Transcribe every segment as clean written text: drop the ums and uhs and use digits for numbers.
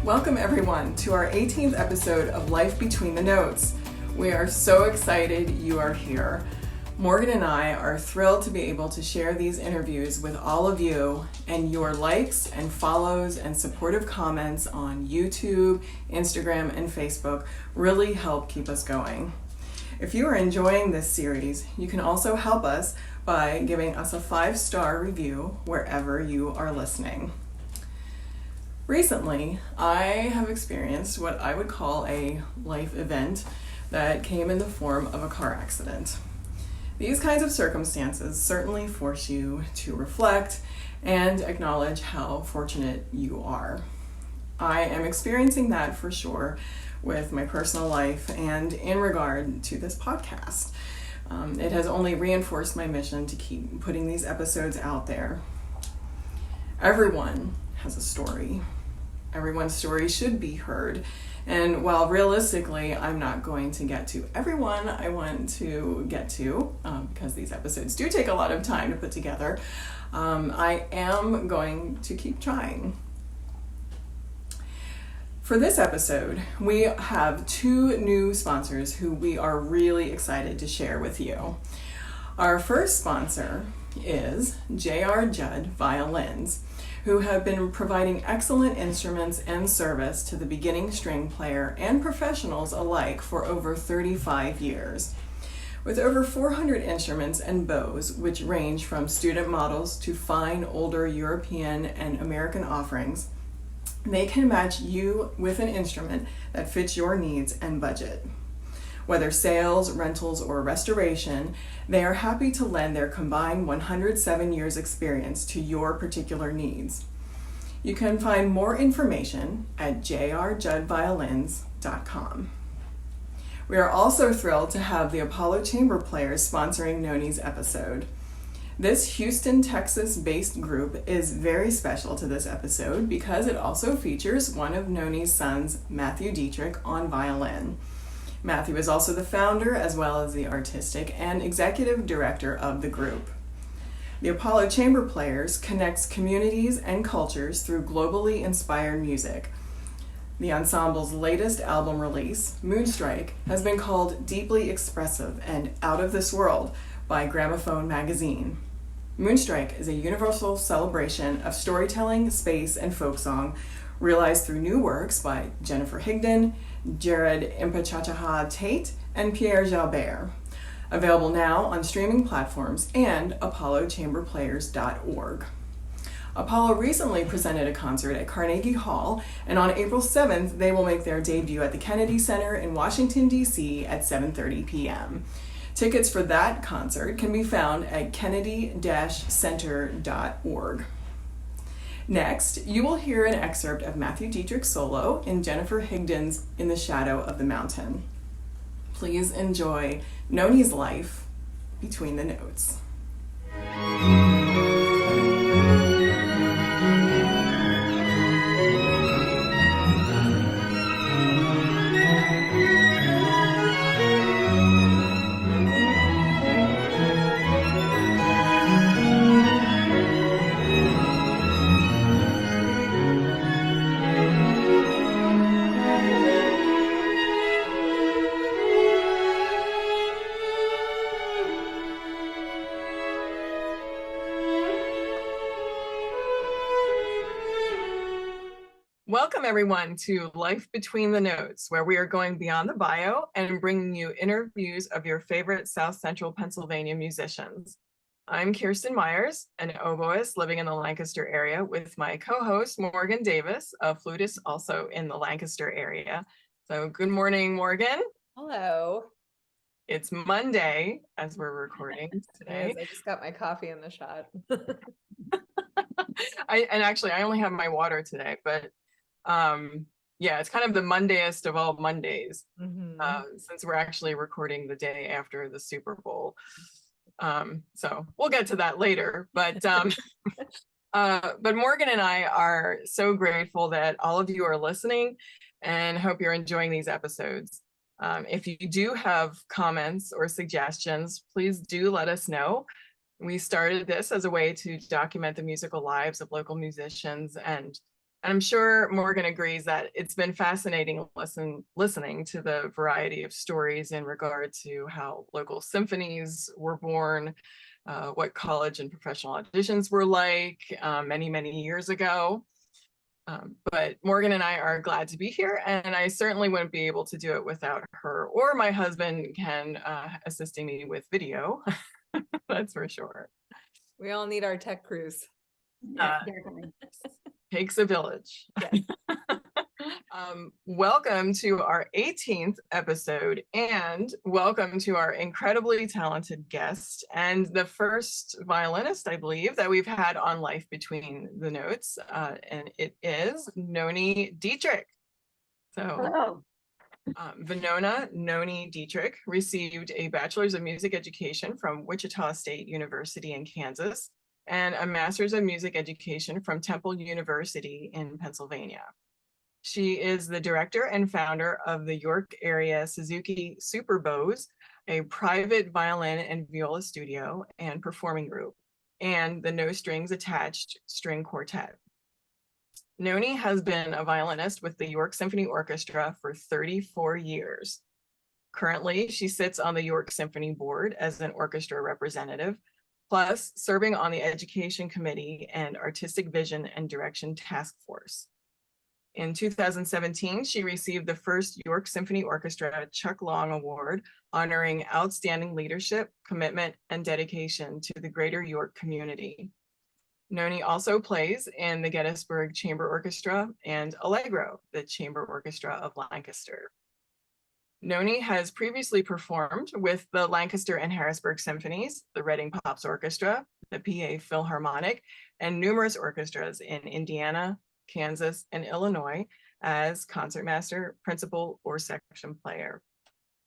Welcome everyone to our 18th episode of Life Between the Notes. We are so excited you are here. Morgan and I are thrilled to be able to share these interviews with all of you, and your likes and follows and supportive comments on YouTube, Instagram, and Facebook really help keep us going. If you are enjoying this series, you can also help us by giving us a 5-star review wherever you are listening. Recently, I have experienced what I would call a life event that came in the form of a car accident. These kinds of circumstances certainly force you to reflect and acknowledge how fortunate you are. I am experiencing that for sure with my personal life and in regard to this podcast. It has only reinforced my mission to keep putting these episodes out there. Everyone has a story. Everyone's story should be heard. And while realistically, I'm not going to get to everyone I want to get to, because these episodes do take a lot of time to put together, I am going to keep trying. For this episode, we have 2 new sponsors who we are really excited to share with you. Our first sponsor is J.R. Judd Violins, who have been providing excellent instruments and service to the beginning string player and professionals alike for over 35 years. With over 400 instruments and bows, which range from student models to fine older European and American offerings, they can match you with an instrument that fits your needs and budget. Whether sales, rentals, or restoration, they are happy to lend their combined 107 years experience to your particular needs. You can find more information at jrjuddviolins.com. We are also thrilled to have the Apollo Chamber Players sponsoring Nonie's episode. This Houston, Texas-based group is very special to this episode because it also features one of Nonie's sons, Matthew Detrick, on violin. Matthew is also the founder as well as the artistic and executive director of the group. The Apollo Chamber Players connects communities and cultures through globally inspired music. The ensemble's latest album release, Moonstrike, has been called deeply expressive and out of this world by Gramophone magazine. Moonstrike is a universal celebration of storytelling, space, and folksong realized through new works by Jennifer Higdon, Jared Impachachaha Tate, and Pierre Jalbert. Available now on streaming platforms and apollochamberplayers.org. Apollo recently presented a concert at Carnegie Hall, and on April 7th, they will make their debut at the Kennedy Center in Washington, D.C. at 7:30 p.m. Tickets for that concert can be found at kennedy-center.org. Next, you will hear an excerpt of Matthew Detrick's solo in Jennifer Higdon's In the Shadow of the Mountain. Please enjoy Nonie's Life Between the Notes. Welcome everyone to Life Between the Notes, where we are going beyond the bio and bringing you interviews of your favorite South Central Pennsylvania musicians. I'm Kirsten Myers, an oboist living in the Lancaster area with my co-host Morgan Davis, a flutist also in the Lancaster area. So good morning, Morgan. Hello. It's Monday as we're recording today. Yes, I just got my coffee in the shot. I only have my water today, but yeah, it's kind of the Mondayest of all Mondays, since we're actually recording the day after the Super Bowl. So we'll get to that later, but Morgan and I are so grateful that all of you are listening and hope you're enjoying these episodes. If you do have comments or suggestions, please do let us know. We started this as a way to document the musical lives of local musicians and I'm sure Morgan agrees that it's been fascinating listening to the variety of stories in regard to how local symphonies were born, what college and professional auditions were like many, many years ago. But Morgan and I are glad to be here, and I certainly wouldn't be able to do it without her or my husband, Ken, assisting me with video. That's for sure. We all need our tech crews. Yeah, definitely. Takes a village. Yes. Welcome to our 18th episode, and welcome to our incredibly talented guest and the first violinist, I believe, that we've had on Life Between the Notes, and it is Nonie Detrick. So, Hello. Venona Nonie Detrick received a bachelor's of music education from Wichita State University in Kansas and a master's of music education from Temple University in Pennsylvania. She is the director and founder of the York area Suzuki Super Bows, a private violin and viola studio and performing group, and the No Strings Attached String Quartet. Nonie has been a violinist with the York Symphony Orchestra for 34 years. Currently, she sits on the York Symphony Board as an orchestra representative, plus serving on the Education Committee and Artistic Vision and Direction Task Force. In 2017, she received the first York Symphony Orchestra Chuck Long Award, honoring outstanding leadership, commitment, and dedication to the greater York community. Nonie also plays in the Gettysburg Chamber Orchestra and Allegro, the Chamber Orchestra of Lancaster. Nonie has previously performed with the Lancaster and Harrisburg Symphonies, the Reading Pops Orchestra, the PA Philharmonic, and numerous orchestras in Indiana, Kansas, and Illinois as concertmaster, principal, or section player.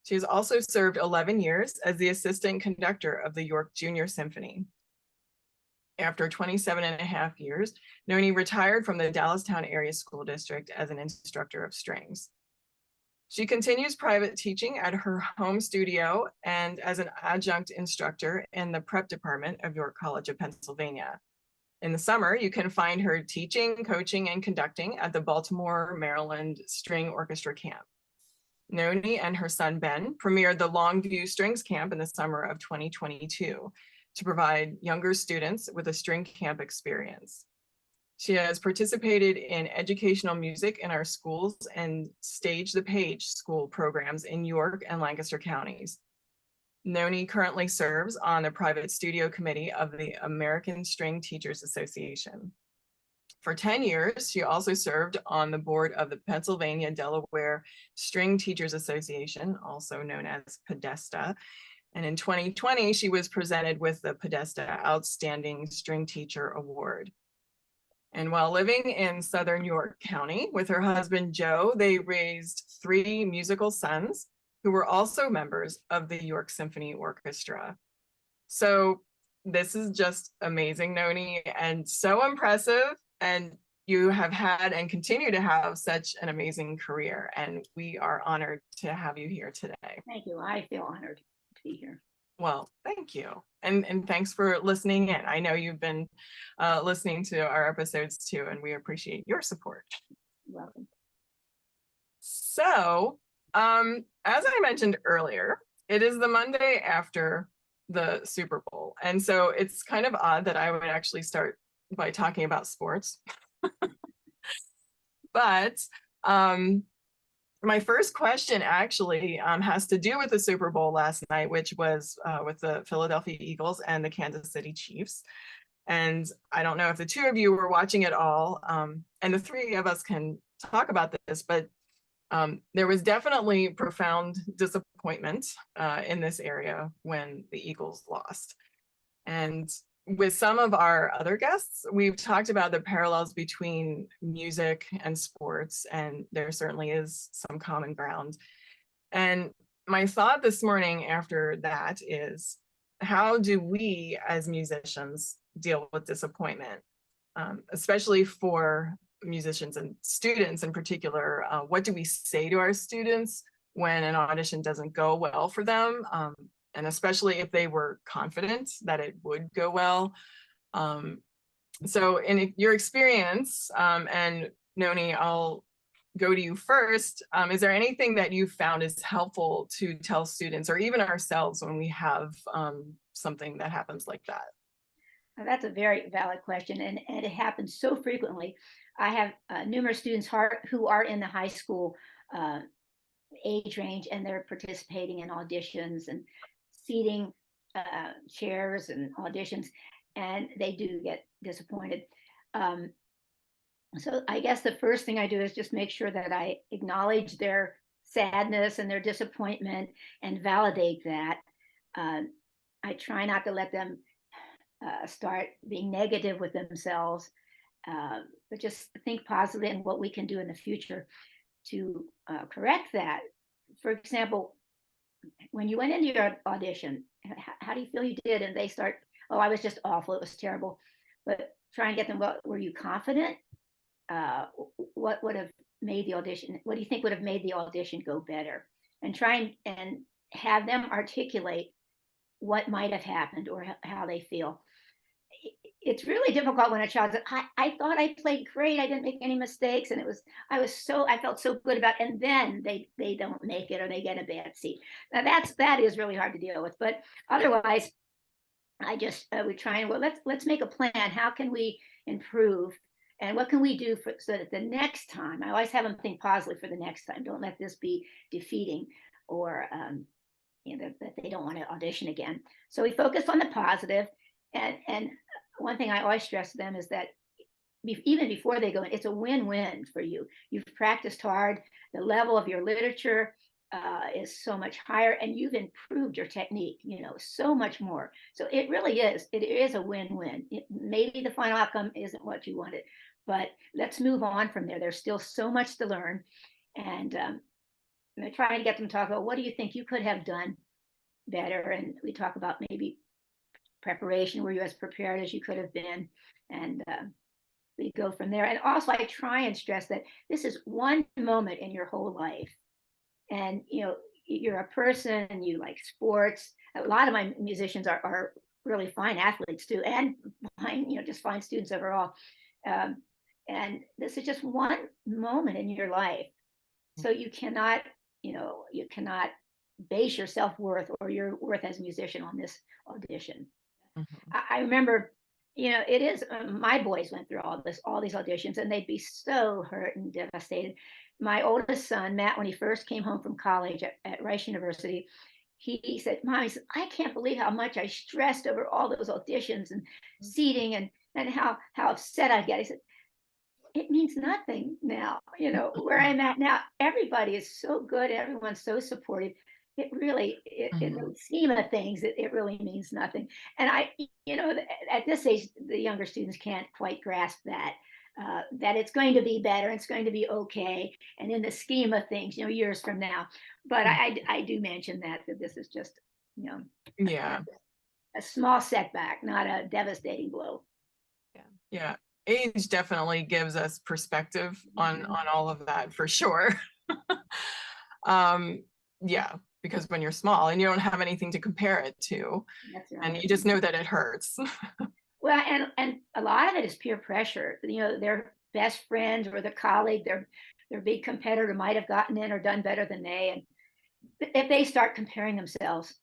She has also served 11 years as the assistant conductor of the York Junior Symphony. After 27.5 years, Nonie retired from the Dallastown Area School District as an instructor of strings. She continues private teaching at her home studio and as an adjunct instructor in the prep department of York College of Pennsylvania. In the summer, you can find her teaching, coaching, and conducting at the Baltimore, Maryland String Orchestra Camp. Nonie and her son, Ben, premiered the Longview Strings Camp in the summer of 2022 to provide younger students with a string camp experience. She has participated in educational music in our schools and Stage the Page school programs in York and Lancaster counties. Nonie currently serves on the private studio committee of the American String Teachers Association. For 10 years, she also served on the board of the Pennsylvania-Delaware String Teachers Association, also known as Podesta. And in 2020, she was presented with the Podesta Outstanding String Teacher Award. And while living in Southern York County with her husband, Joe, they raised 3 musical sons who were also members of the York Symphony Orchestra. So this is just amazing, Nonie, and so impressive. And you have had and continue to have such an amazing career. And we are honored to have you here today. Thank you. I feel honored to be here. Well, thank you. And thanks for listening in. I know you've been listening to our episodes too, and we appreciate your support. You're welcome. So, as I mentioned earlier, it is the Monday after the Super Bowl. And so it's kind of odd that I would actually start by talking about sports. But my first question actually has to do with the Super Bowl last night, which was with the Philadelphia Eagles and the Kansas City Chiefs. And I don't know if the 2 of you were watching it all, and the 3 of us can talk about this, but there was definitely profound disappointment in this area when the Eagles lost. And with some of our other guests, we've talked about the parallels between music and sports, and there certainly is some common ground. And my thought this morning after that is, how do we as musicians deal with disappointment, especially for musicians and students in particular? What do we say to our students when an audition doesn't go well for them? And especially if they were confident that it would go well. So in your experience, and Noni, I'll go to you first. Is there anything that you found is helpful to tell students or even ourselves when we have something that happens like that? Now, that's a very valid question, and it happens so frequently. I have numerous students who are in the high school uh, age range, and they're participating in auditions and seating chairs and auditions, and they do get disappointed. Um, so I guess the first thing I do is just make sure that I acknowledge their sadness and their disappointment and validate that. Uh, I try not to let them start being negative with themselves, but just think positively and what we can do in the future to correct that. For example, when you went into your audition, how do you feel you did? And they start, oh, I was just awful. It was terrible. But try and get them, well, were you confident? What would have made the audition? What do you think would have made the audition go better? And try and have them articulate what might have happened or how they feel. It's really difficult when a child says, I thought I played great. I didn't make any mistakes. And I felt so good about it. And then they don't make it or they get a bad seat. Now that is really hard to deal with. But otherwise, I just, we try and, well, let's make a plan. How can we improve? And what can we do so that the next time, I always have them think positively for the next time. Don't let this be defeating or, that they don't want to audition again. So we focus on the positive. And one thing I always stress to them is that even before they go in, it's a win-win for you. You've practiced hard. The level of your literature is so much higher, and you've improved your technique, so much more. So it really is. It is a win-win. Maybe the final outcome isn't what you wanted, but let's move on from there. There's still so much to learn, and I try to get them to talk about what do you think you could have done better, and we talk about maybe preparation, were you as prepared as you could have been, and we go from there. And also I try and stress that this is one moment in your whole life, and you're a person and you like sports. A lot of my musicians are really fine athletes too, and fine, just fine students overall. And this is just one moment in your life, so you cannot base your self-worth or your worth as a musician on this audition. I remember, it is, my boys went through all these auditions, and they'd be so hurt and devastated. My oldest son, Matt, when he first came home from college at Rice University, he said, Mom, he said, I can't believe how much I stressed over all those auditions and seating and how upset I get. He said, it means nothing now. Where I'm at now, everybody is so good. Everyone's so supportive. It really, in the scheme of things, it really means nothing. And at this age, the younger students can't quite grasp that it's going to be better, it's going to be okay, and in the scheme of things, years from now. But I do mention that this is just, Yeah. a small setback, not a devastating blow. Yeah. Age definitely gives us perspective on all of that, for sure. Yeah, because when you're small and you don't have anything to compare it to, That's right. and you just know that it hurts. Well, and a lot of it is peer pressure. Their best friends or the colleague, their big competitor might have gotten in or done better than they. And if they start comparing themselves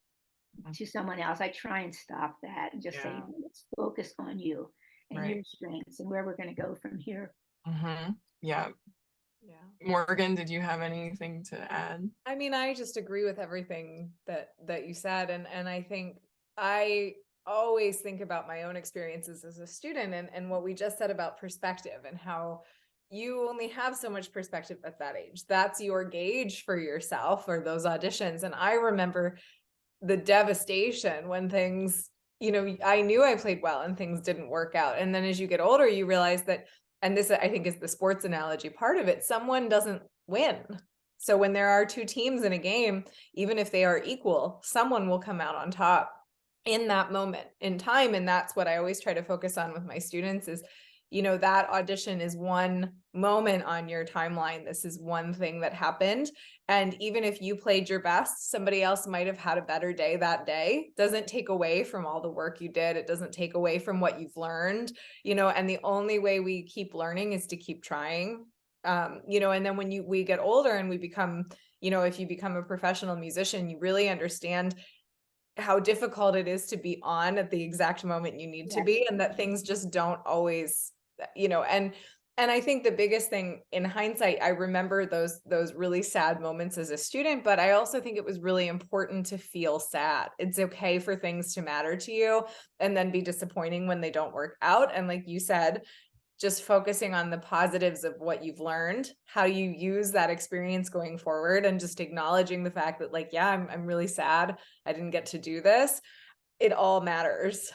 to someone else, I try and stop that and just say, let's focus on you and your strengths and where we're going to go from here. Yeah. Morgan, did you have anything to add? I mean, I just agree with everything that you said. And I think I always think about my own experiences as a student and what we just said about perspective and how you only have so much perspective at that age. That's your gauge for yourself or those auditions. And I remember the devastation when things, I knew I played well and things didn't work out. And then as you get older, you realize that, and this I think is the sports analogy part of it, someone doesn't win. So when there are two teams in a game, even if they are equal, someone will come out on top in that moment in time. And that's what I always try to focus on with my students is, that audition is one moment on your timeline. This is one thing that happened. And even if you played your best, somebody else might have had a better day that day. Doesn't take away from all the work you did. It doesn't take away from what you've learned, and the only way we keep learning is to keep trying. you know, and then when we get older and we become, you know, if you become a professional musician, you really understand how difficult it is to be on at the exact moment you need to Yes. be, and that things just don't always, you know, and I think the biggest thing in hindsight, I remember those really sad moments as a student, but I also think it was really important to feel sad. It's okay for things to matter to you and then be disappointing when they don't work out. And like you said, just focusing on the positives of what you've learned, how you use that experience going forward, and just acknowledging the fact that, like, yeah, I'm really sad I didn't get to do this. It all matters.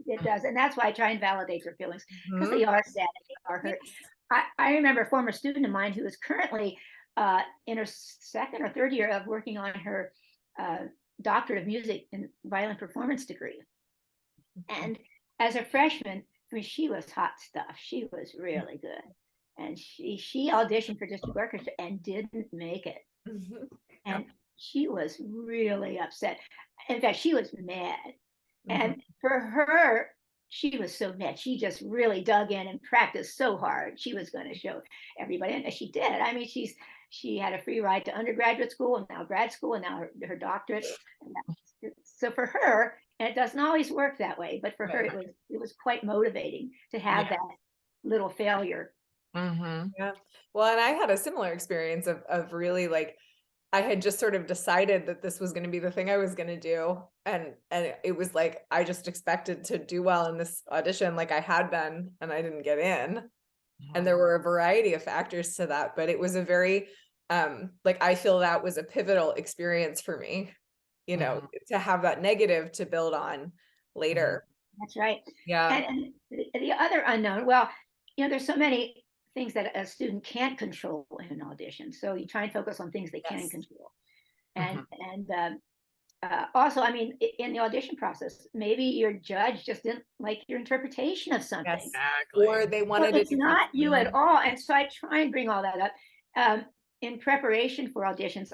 It does. And that's why I try and validate their feelings, because Mhm. they are sad and they are hurt. I remember a former student of mine who is currently in her second or third year of working on her doctorate of music and violin performance degree. And as a freshman, I mean, she was hot stuff. She was really good. And she auditioned for district orchestra and didn't make it. Mhm. And she was really upset. In fact, she was mad. And for her, she was so mad. She just really dug in and practiced so hard. She was going to show everybody, and she did. I mean, she had a free ride to undergraduate school and now grad school and now her doctorate. So for her, and it doesn't always work that way, but for her, it was quite motivating to have that little failure. Yeah. Well, and I had a similar experience of really, like, I had just sort of decided that this was going to be the thing I was going to do. And it was like, I just expected to do well in this audition, like I had been, and I didn't get in. And there were a variety of factors to that, but it was a very, like, I feel that was a pivotal experience for me, you know, to have that negative to build on later. That's right. Yeah. And the other unknown, well, you know, there's so many things that a student can't control in an audition. So you try and focus on things they can Yes. control. And also, I mean, in the audition process, maybe your judge just didn't like your interpretation of something. Yes. Exactly. Or they So wanted it's it. not you at all. And so I try and bring all that up. In preparation for auditions,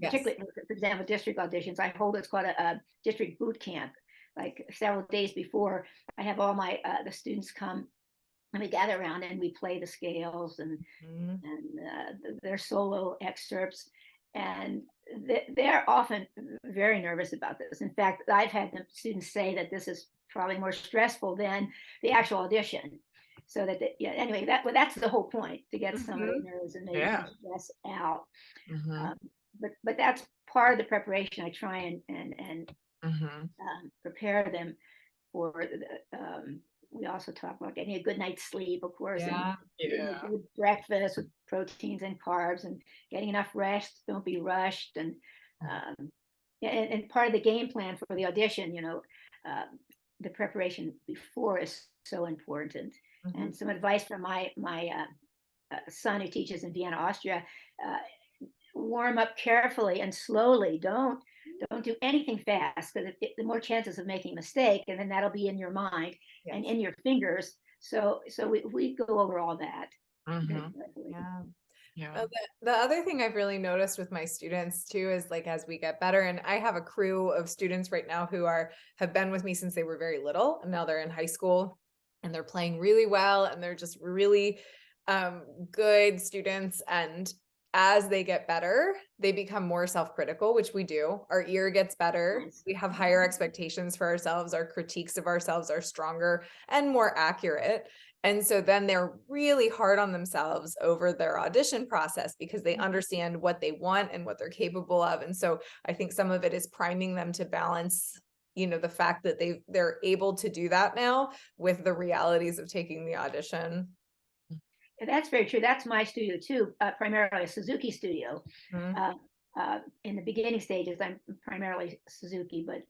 particularly, for example, district auditions, I hold what's called a district boot camp. Like several days before, I have all my the students come and we gather around and we play the scales and their solo excerpts, and they're often very nervous about this. In fact, I've had the students say that this is probably more stressful than the actual audition. So that anyway, that's the whole point, to get some of the nerves and maybe some stress out. But that's part of the preparation. I try and prepare them for we also talk about getting a good night's sleep, of course, and good breakfast with proteins and carbs, and getting enough rest. Don't be rushed, and part of the game plan for the audition, you know, the preparation before is so important. And some advice from my son who teaches in Vienna, Austria: warm up carefully and slowly. Don't do anything fast, because the more chances of making a mistake, and then that'll be in your mind and in your fingers. So we go over all that. The other thing I've really noticed with my students too is, like, as we get better, and I have a crew of students right now who have been with me since they were very little, and now they're in high school and they're playing really well, and they're just really good students. And as they get better, they become more self-critical, which we do. Our ear gets better. We have higher expectations for ourselves. Our critiques of ourselves are stronger and more accurate. And so then they're really hard on themselves over their audition process, because they understand what they want and what they're capable of. And so I think some of it is priming them to balance, you know, the fact that they're able to do that now with the realities of taking the audition. That's very true. That's my studio too, primarily a Suzuki studio. In the beginning stages, I'm primarily Suzuki, but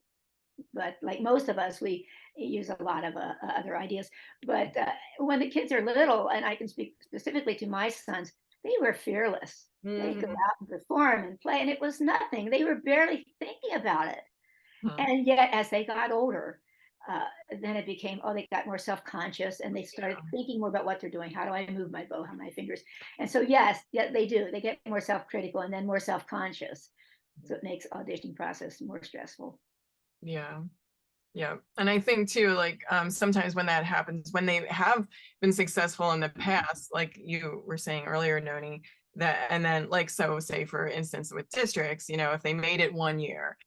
like most of us, we use a lot of other ideas. But when the kids are little, and I can speak specifically to my sons, they were fearless. They go out and perform and play, and it was nothing. They were barely thinking about it. And yet, as they got older, then it became, they got more self-conscious, and they started thinking more about what they're doing. How do I move my bow, how my fingers? And so, yes, they do. They get more self-critical and then more self-conscious. So it makes auditioning process more stressful. Yeah. Yeah. And I think too, like sometimes when that happens, when they have been successful in the past, like you were saying earlier, Noni, that, and then like, so say for instance with districts, you know, if they made it one year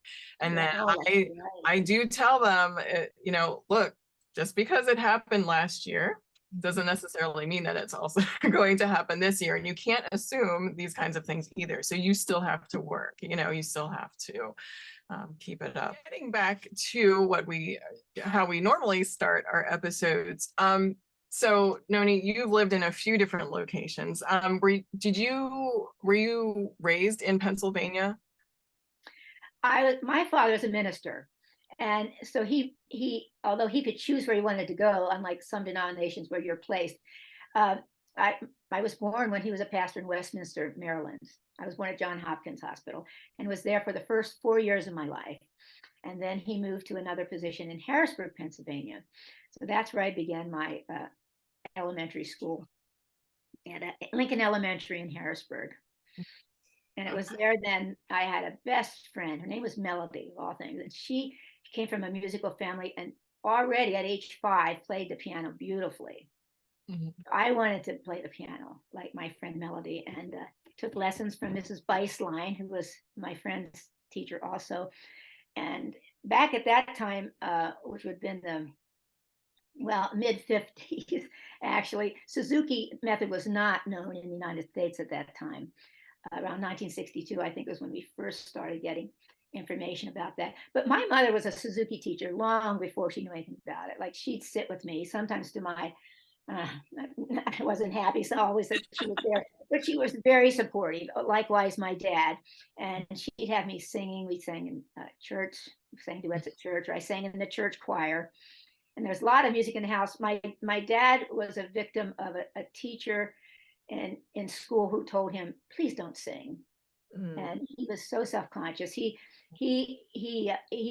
and Yeah, then oh, that's right. I do tell them, you know, look, just because it happened last year doesn't necessarily mean that it's also going to happen this year. And you can't assume these kinds of things either. So you still have to work, you know, you still have to keep it up. Getting back to what how we normally start our episodes. So Noni, you've lived in a few different locations. Were you raised in Pennsylvania? My father's a minister, and so although he could choose where he wanted to go, unlike some denominations where you're placed, uh, I I was born when he was a pastor in Westminster, Maryland. I was born at Johns Hopkins Hospital and was there for the first 4 years of my life. And then he moved to another position in Harrisburg, Pennsylvania. So that's where I began my elementary school at Lincoln Elementary in Harrisburg. And it was there then I had a best friend. Her name was Melody, of all things. And she came from a musical family and already at age 5 played the piano beautifully. Mhm. I wanted to play the piano like my friend Melody, and took lessons from Mrs. Beislein, who was my friend's teacher also. And back at that time, which would have been the mid 50s, actually, Suzuki method was not known in the United States at that time. Around 1962, I think was when we first started getting information about that. But my mother was a Suzuki teacher long before she knew anything about it. Like she'd sit with me, sometimes to my I wasn't happy, so always that she was there, but she was very supportive. Likewise, my dad, and she'd have me singing. We sang in church, we sang duets at church, or I sang in the church choir. And there's a lot of music in the house. My dad was a victim of a teacher in school who told him, "Please don't sing," and he was so self-conscious. He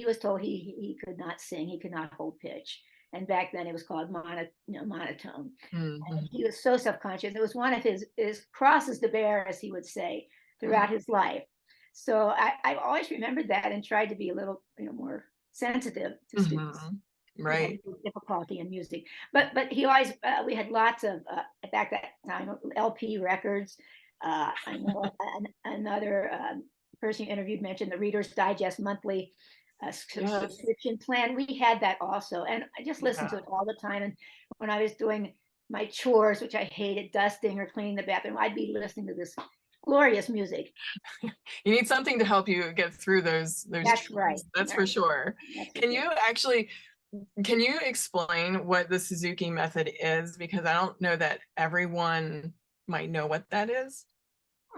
was told he could not sing, he could not hold pitch, and back then it was called monotone. And he was so self-conscious. It was one of his crosses to bear, as he would say, throughout his life. So I've always remembered that and tried to be a little more sensitive to students. Right. Difficulty in music, but he always we had lots of back that time LP records. I know another person you interviewed mentioned the Reader's Digest monthly subscription plan. We had that also, and I just listened to it all the time. And when I was doing my chores, which I hated, dusting or cleaning the bathroom, I'd be listening to this glorious music. You need something to help you get through those That's chores. right. That's for sure. Can you explain what the Suzuki method is? Because I don't know that everyone might know what that is.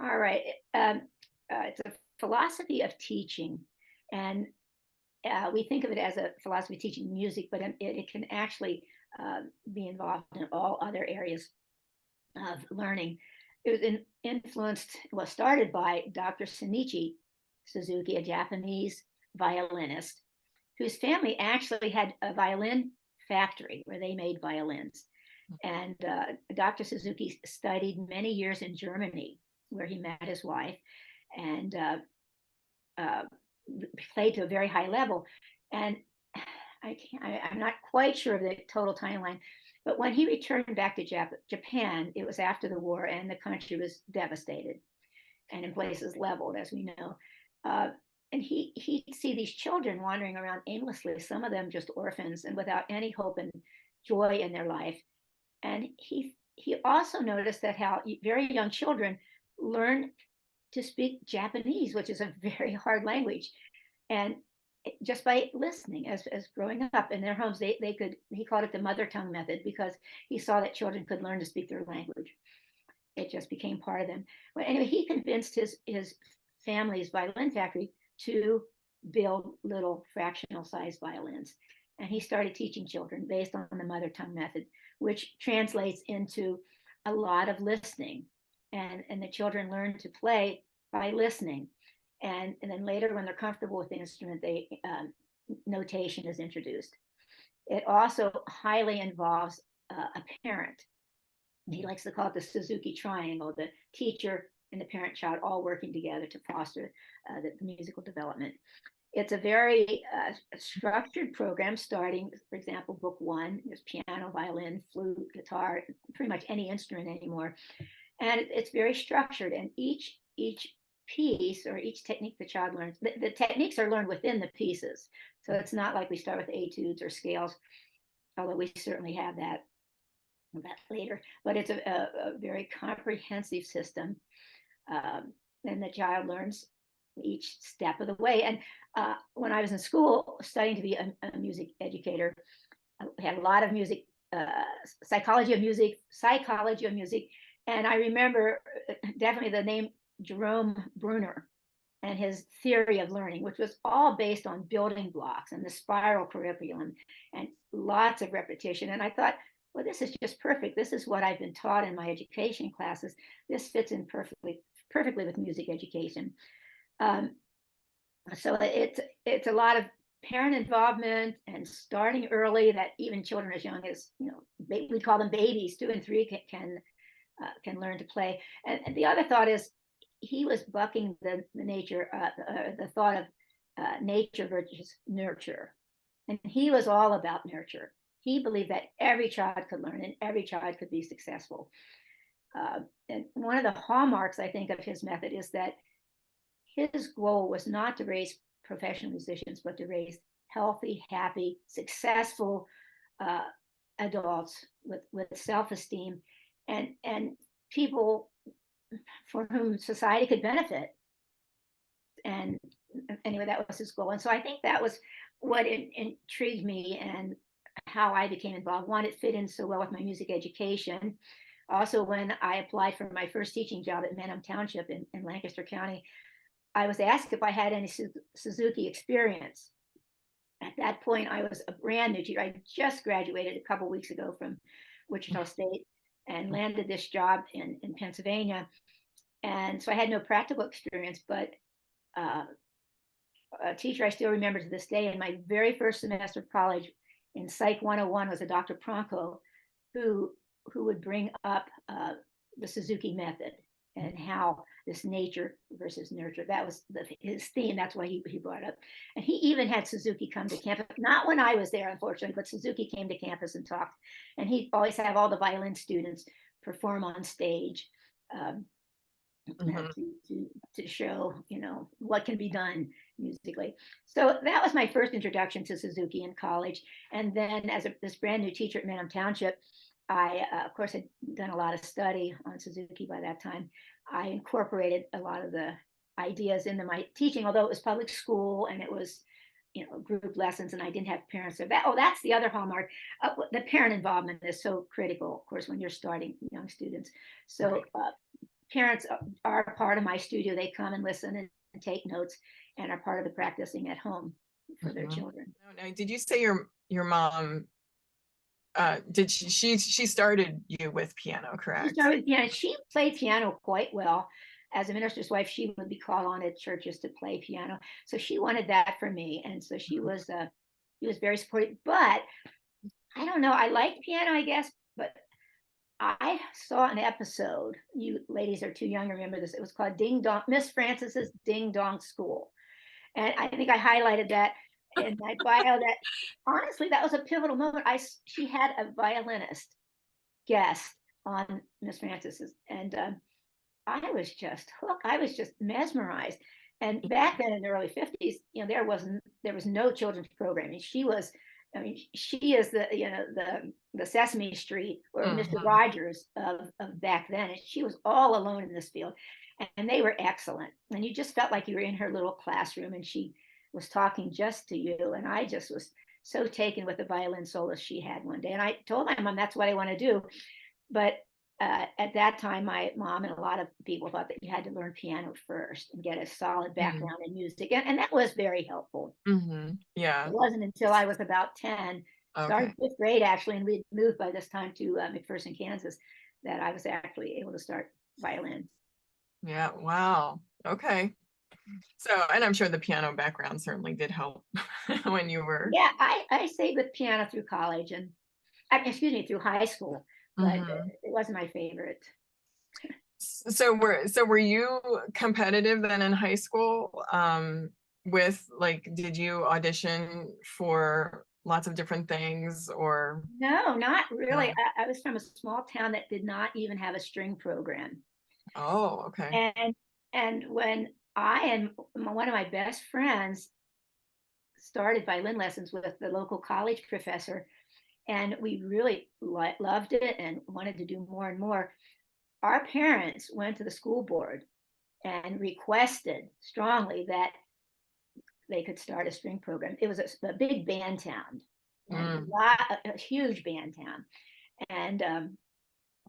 All right. It's a philosophy of teaching, and we think of it as a philosophy of teaching music, but it can actually be involved in all other areas of learning. It was started by Dr. Shinichi Suzuki, a Japanese violinist, whose family actually had a violin factory where they made violins. And Dr. Suzuki studied many years in Germany, where he met his wife, and played to a very high level. And I'm not quite sure of the total timeline, but when he returned back to Japan, it was after the war, and the country was devastated, and in places leveled, as we know. And he'd see these children wandering around aimlessly, some of them just orphans and without any hope and joy in their life. And he also noticed that how very young children learn to speak Japanese, which is a very hard language, and just by listening as growing up in their homes, they could. He called it the mother tongue method because he saw that children could learn to speak their language. It just became part of them. Well, anyway, he convinced his family's violin factory to build little fractional size violins. And he started teaching children based on the mother tongue method, which translates into a lot of listening. And the children learn to play by listening. And then later, when they're comfortable with the instrument, notation is introduced. It also highly involves a parent. He likes to call it the Suzuki triangle, the teacher and the parent child all working together to foster the musical development. it's a very structured program, starting, for example, book one, there's piano, violin, flute, guitar, pretty much any instrument anymore. And it's very structured, and each piece or each technique the child learns, the techniques are learned within the pieces. So it's not like we start with etudes or scales, although we certainly have that later. But it's a very comprehensive system, and the child learns each step of the way. And when I was in school studying to be a music educator, I had a lot of music, psychology of music, and I remember definitely the name Jerome Bruner and his theory of learning, which was all based on building blocks and the spiral curriculum and lots of repetition. And I thought, well, this is just perfect. This is what I've been taught in my education classes. This fits in perfectly with music education. So it's a lot of parent involvement and starting early, that even children as young as, we call them babies, 2 and 3 can learn to play. And the other thought is, he was bucking the thought of nature versus nurture. And he was all about nurture. He believed that every child could learn and every child could be successful. And one of the hallmarks, I think, of his method is that his goal was not to raise professional musicians, but to raise healthy, happy, successful adults with self-esteem and people for whom society could benefit. And anyway, that was his goal. And so I think that was what intrigued me and how I became involved. One, it fit in so well with my music education. Also, when I applied for my first teaching job at Venona Township in Lancaster County, I was asked if I had any Suzuki experience. At that point, I was a brand new teacher. I just graduated a couple weeks ago from Wichita State and landed this job in Pennsylvania. And so I had no practical experience, but a teacher I still remember to this day, in my very first semester of college in Psych 101 was a Dr. Pronko, who would bring up the Suzuki method and how this nature versus nurture, that was his theme. That's why he brought it up. And he even had Suzuki come to campus, not when I was there, unfortunately, but Suzuki came to campus and talked. And he'd always have all the violin students perform on stage to show, what can be done musically. So that was my first introduction to Suzuki in college. And then as this brand new teacher at Venona Township, I, of course, had done a lot of study on Suzuki by that time. I incorporated a lot of the ideas into my teaching, although it was public school and it was, group lessons, and I didn't have parents. So that's the other hallmark. The parent involvement is so critical, of course, when you're starting young students. So parents are part of my studio. They come and listen and take notes and are part of the practicing at home for their children. Now, did you say your mom, did she started you with piano, correct? She started with piano. She played piano quite well. As a minister's wife, she would be called on at churches to play piano. So she wanted that for me. And so she was very supportive. But I don't know, I liked piano, I guess, but I saw an episode, you ladies are too young to remember this, it was called Ding Dong, Miss Francis's Ding Dong School. And I think I highlighted that in my bio, that honestly, that was a pivotal moment. She had a violinist guest on Miss Francis's, and I was just hooked. I was just mesmerized. And back then in the early 50s, there was no children's programming. She is the Sesame Street or Mr. Rogers of back then. And she was all alone in this field. And they were excellent. And you just felt like you were in her little classroom and she was talking just to you. And I just was so taken with the violin soloist she had one day. And I told my mom, that's what I want to do. But at that time, my mom and a lot of people thought that you had to learn piano first and get a solid background in music. And that was very helpful. Yeah. It wasn't until I was about 10, started 5th grade actually, and we'd moved by this time to McPherson, Kansas, that I was actually able to start violin. Yeah. Wow. Okay. So, and I'm sure the piano background certainly did help when you were. Yeah, I stayed with piano through college and, through high school, but it wasn't my favorite. So were you competitive then in high school? with, like, did you audition for lots of different things, or? No, not really. No. I was from a small town that did not even have a string program. Oh, okay. And when I and one of my best friends started violin lessons with the local college professor, and we really loved it and wanted to do more and more, our parents went to the school board and requested strongly that they could start a string program. It was a big band town, and Mm. a huge band town. And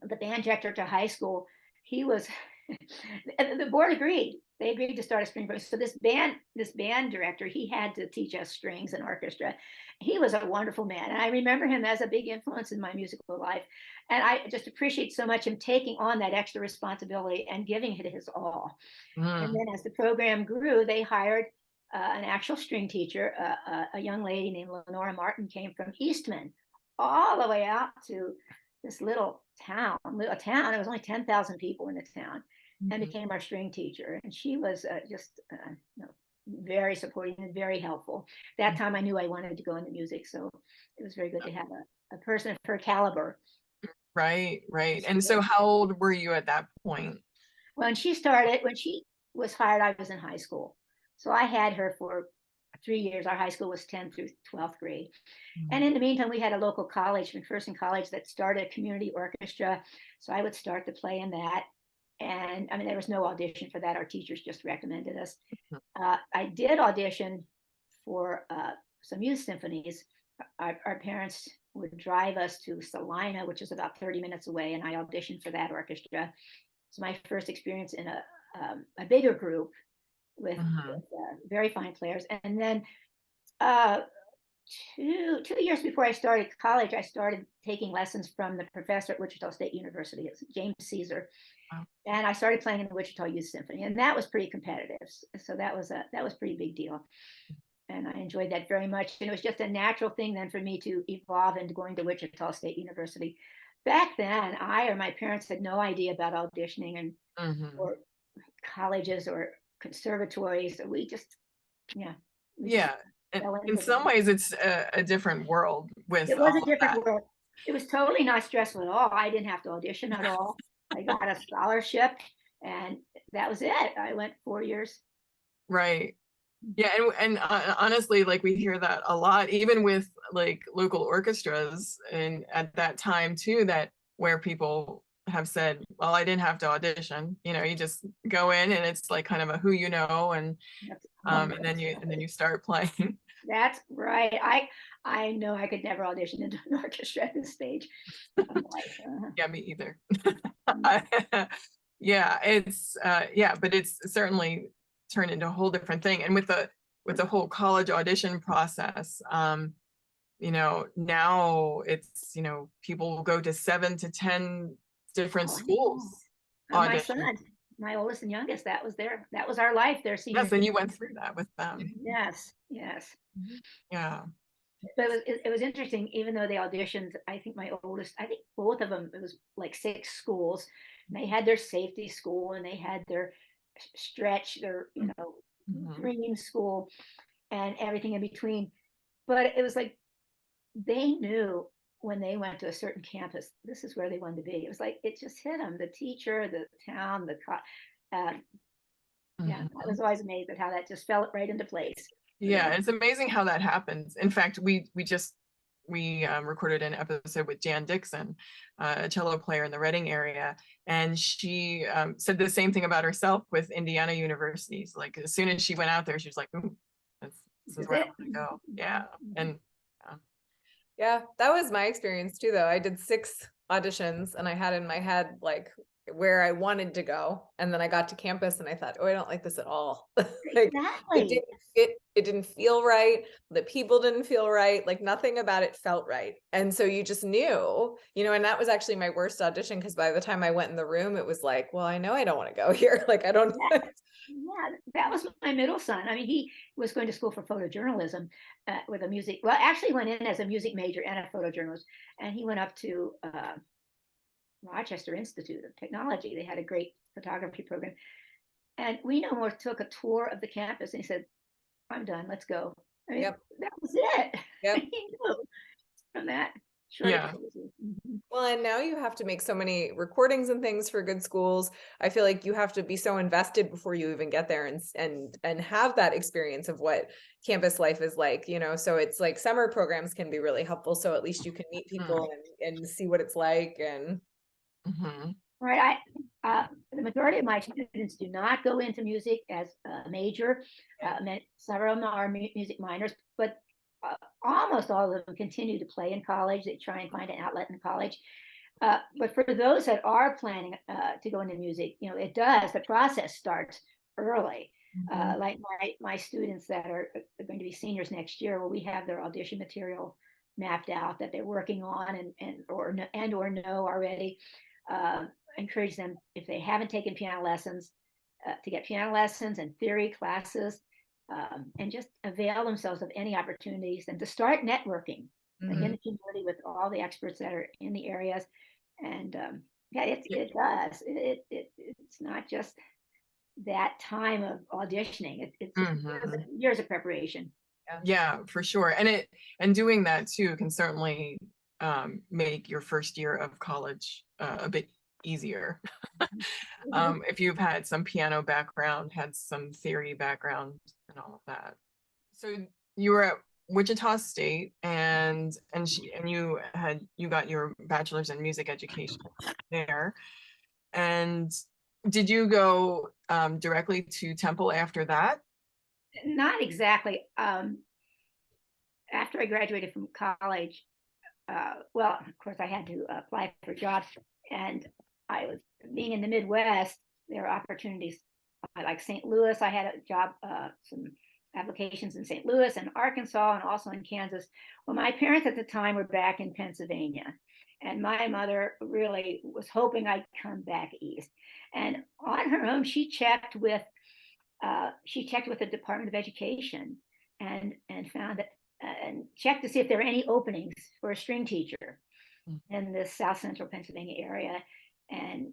the band director to high school, he was, the board agreed. They agreed to start a string program. So this band director, he had to teach us strings and orchestra. He was a wonderful man, and I remember him as a big influence in my musical life. And I just appreciate so much him taking on that extra responsibility and giving it his all. And Mm. then as the program grew, they hired an actual string teacher, a young lady named Lenora Martin, came from Eastman all the way out to this little town, a town. It was only 10,000 people in the town, and Mhm. became our string teacher. And she was just very supportive and very helpful. That time I knew I wanted to go into music, so it was very good to have a person of her caliber. Right, right. And so how old were you at that point? When she was hired, I was in high school. So I had her for 3 years. Our high school was 10th through 12th grade. And in the meantime, we had a local college, McPherson College, that started a community orchestra. So I would start to play in that. And I mean, there was no audition for that. Our teachers just recommended us. I did audition for some youth symphonies. Our parents would drive us to Salina, which is about 30 minutes away, and I auditioned for that orchestra. It's my first experience in a bigger group with, Mhm. very fine players. And then uh, two years before I started college, I started taking lessons from the professor at Wichita State University. It's James Caesar, Wow. and I started playing in the Wichita Youth Symphony, and that was pretty competitive. So that was a pretty big deal, and I enjoyed that very much. And it was just a natural thing then for me to evolve into going to Wichita State University. Back then, I or my parents had no idea about auditioning and Mhm. or colleges or conservatories. We just, yeah, we just Yeah. And fell in into some them. ways, it's a different world with It was all a of different that. world. It was totally not stressful at all. I didn't have to audition at all. I got a scholarship, and that was it. I went 4 years. Right. Yeah, and honestly, like, we hear that a lot, even with like local orchestras, and at that time too, that where people have said, well, I didn't have to audition, you just go in, and it's like kind of a who you know, and That's, and then you start playing. that's right. I know I could never audition into an orchestra at this stage. I'm like, Yeah, me either. mm. Yeah, yeah, but it's certainly turned into a whole different thing. And with the whole college audition process, now it's, people will go to 7 to 10 different Oh, I know. schools My audition. sons, my oldest and youngest, that was our life, their senior Yes, and year. you went through that with them. Yes, yes. Yeah. But it was interesting, even though they auditioned, I think my oldest, I think both of them, it was like 6 schools. And they had their safety school, and they had their stretch, their, Mhm. dream school, and everything in between. But it was like they knew when they went to a certain campus, this is where they wanted to be. It was like it just hit them, the teacher, the town, uh, yeah, I Mhm. was always amazed at how that just fell right into place. Yeah, it's amazing how that happens. In fact, we recorded an episode with Jan Dixon, a cello player in the Reading area, and she said the same thing about herself with Indiana universities. Like, as soon as she went out there, she was like, "Ooh, this This is is where I it. want to go." Yeah, and Yeah, that was my experience too, though. I did 6 auditions, and I had in my head like where I wanted to go. And then I got to campus and I thought, oh, I don't like this at all. Like, it Exactly. didn't fit, it didn't feel right. The people didn't feel right. Like, nothing about it felt right. And so you just knew, and that was actually my worst audition, because by the time I went in the room, it was like, well, I know I don't want to go here. Like, I don't. Yeah, that was my middle son. I mean, he was going to school for photojournalism with a music. Well, actually, went in as a music major and a photojournalist, and he went up to Rochester Institute of Technology. They had a great photography program, and we no more took a tour of the campus. And he said, I'm done. Let's go. I mean, Yep. that was it. Yep. You know, from that short Yeah. exposure. Mhm. Well, and now you have to make so many recordings and things for good schools. I feel like you have to be so invested before you even get there and have that experience of what campus life is like, you know. So it's like summer programs can be really helpful. So at least you can meet people and see what it's like. And Mhm. Right. The majority of my students do not go into music as a major. Several of them are music minors, but almost all of them continue to play in college. They try and find an outlet in college. But for those that are planning to go into music, you know, the process starts early. Like my students that are going to be seniors next year, well, we have their audition material mapped out that they're working on or know already. Encourage them, if they haven't taken piano lessons, to get piano lessons and theory classes, and just avail themselves of any opportunities and to start networking in the community with all the experts that are in the areas. And yeah, it does. It's not just that time of auditioning. It's years of preparation. Yeah, for sure. And doing that too can certainly make your first year of college a bit easier. If you've had some piano background, had some theory background and all of that. So you were at Wichita State and you got your bachelor's in music education there. And did you go directly to Temple after that? Not exactly. After I graduated from college, well, of course, I had to apply for jobs, and I was being in the Midwest. There were opportunities like St. Louis. I had a job, some applications in St. Louis and Arkansas, and also in Kansas. Well, my parents at the time were back in Pennsylvania, and my mother really was hoping I'd come back east. And on her own, she checked with the Department of Education and found that and checked to see if there were any openings for a string teacher in the South Central Pennsylvania area. And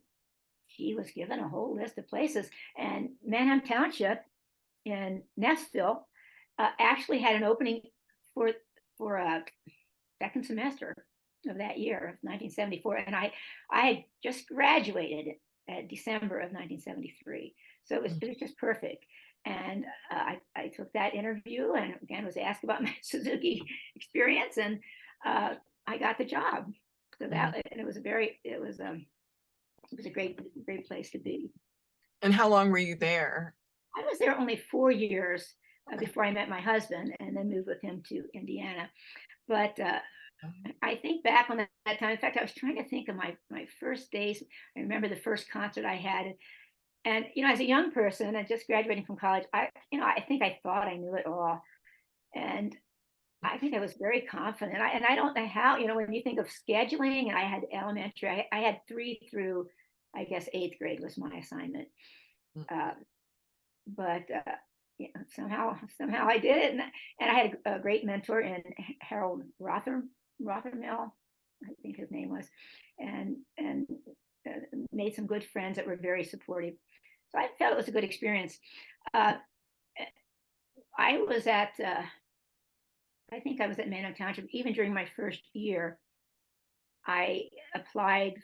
she was given a whole list of places. And Manheim Township in Nessville actually had an opening for a second semester of that year of 1974. And I had just graduated at December of 1973. So it was just perfect. And I took that interview and again was asked about my Suzuki experience, and I got the job. So that and it was a great place to be. And how long were you there? I was there only 4 years before I met my husband, and then moved with him to Indiana. But I think back on that time. In fact, I was trying to think of my first days. I remember the first concert I had. And, you know, as a young person and just graduating from college, I think I thought I knew it all. And I think I was very confident. And I don't know how, you know, when you think of scheduling, and I had elementary, I had 3 through, I guess, 8th grade was my assignment. But you know, somehow I did it. And I had a great mentor in Harold Rothermel, I think his name was, and made some good friends that were very supportive. So I felt it was a good experience. I was at, I think I was at Venona Township. Even during my first year, I applied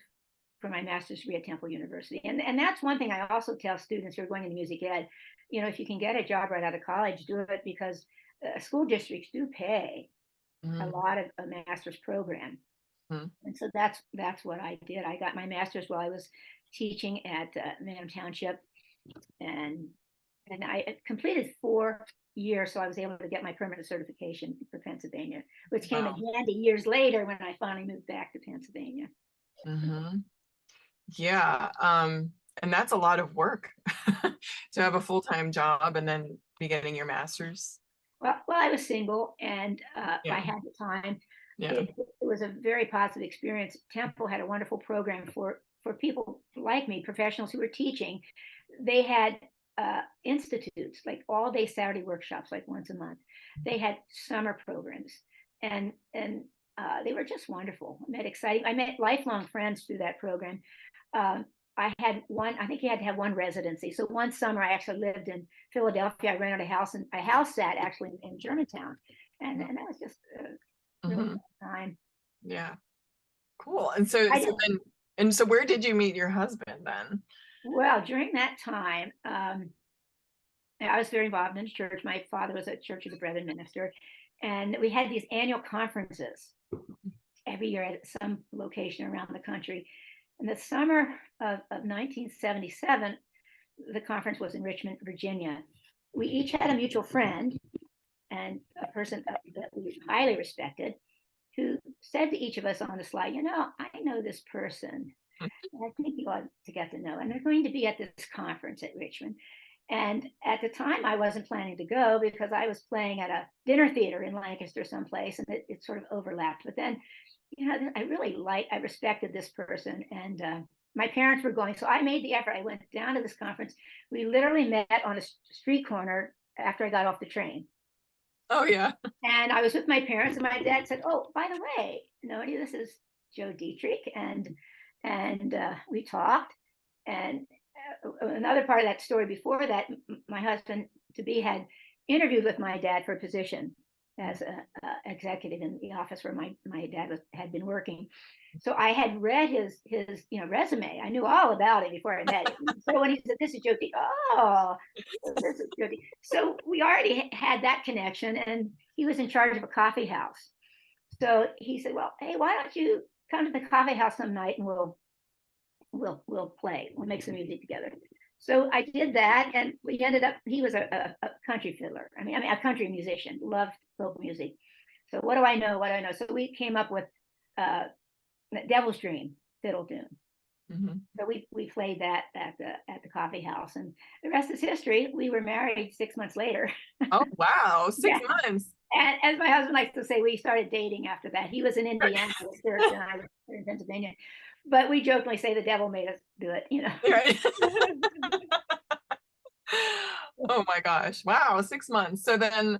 for my master's degree at Temple University. And that's one thing I also tell students who are going into music ed, you know, if you can get a job right out of college, do it, because school districts do pay a lot of a master's program. And so that's what I did. I got my master's while I was teaching at Venona Township, and I completed 4 years, so I was able to get my permanent certification for Pennsylvania, which came in handy years later when I finally moved back to Pennsylvania. Yeah, and that's a lot of work to have a full-time job and then be getting your master's. Well, I was single, and I had the time. It was a very positive experience. Temple had a wonderful program for people like me, professionals who were teaching. They had institutes, like all-day Saturday workshops, like once a month. They had summer programs, and they were just wonderful. I met lifelong friends through that program. I I think you had to have one residency. So one summer I actually lived in Philadelphia. I rented a house, and a house sat actually in Germantown. And that was just a really fun time. Yeah. Cool. And so, so where did you meet your husband then? Well, during that time, I was very involved in the church. My father was a Church of the Brethren minister, and we had these annual conferences every year at some location around the country. In the summer of 1977, the conference was in Richmond, Virginia. We each had a mutual friend and a person that we highly respected, who said to each of us on the slide, I know this person. I think you ought to get to know. And they're going to be at this conference at Richmond. And at the time, I wasn't planning to go because I was playing at a dinner theater in Lancaster someplace, and it sort of overlapped. But then, I respected this person, and my parents were going. So I made the effort. I went down to this conference. We literally met on a street corner after I got off the train. Oh, yeah. And I was with my parents, and my dad said, "Oh, by the way, Nonie, this is Joe Detrick." And we talked. And another part of that story before that, my husband to be had interviewed with my dad for a position as an executive in the office where my dad had been working. So I had read his resume. I knew all about him before I met him. So when he said, "This is Joe D," oh, this is Joe D. So we already had that connection, and he was in charge of a coffee house. So he said, "Well, hey, why don't you come to the coffee house some night, and we'll play. We'll make some music together." So I did that, and we ended up. He was a country fiddler. I mean, a country musician. Loved folk music. So what do I know? What do I know? So we came up with Devil's Dream fiddle tune. So we played that at the coffee house, and the rest is history. We were married 6 months later. Oh, wow. 6 months. And as my husband likes to say, we started dating after that. He was in Indiana, and I was in Pennsylvania. But we jokingly say the devil made us do it, Right. Oh my gosh. Wow, 6 months. So then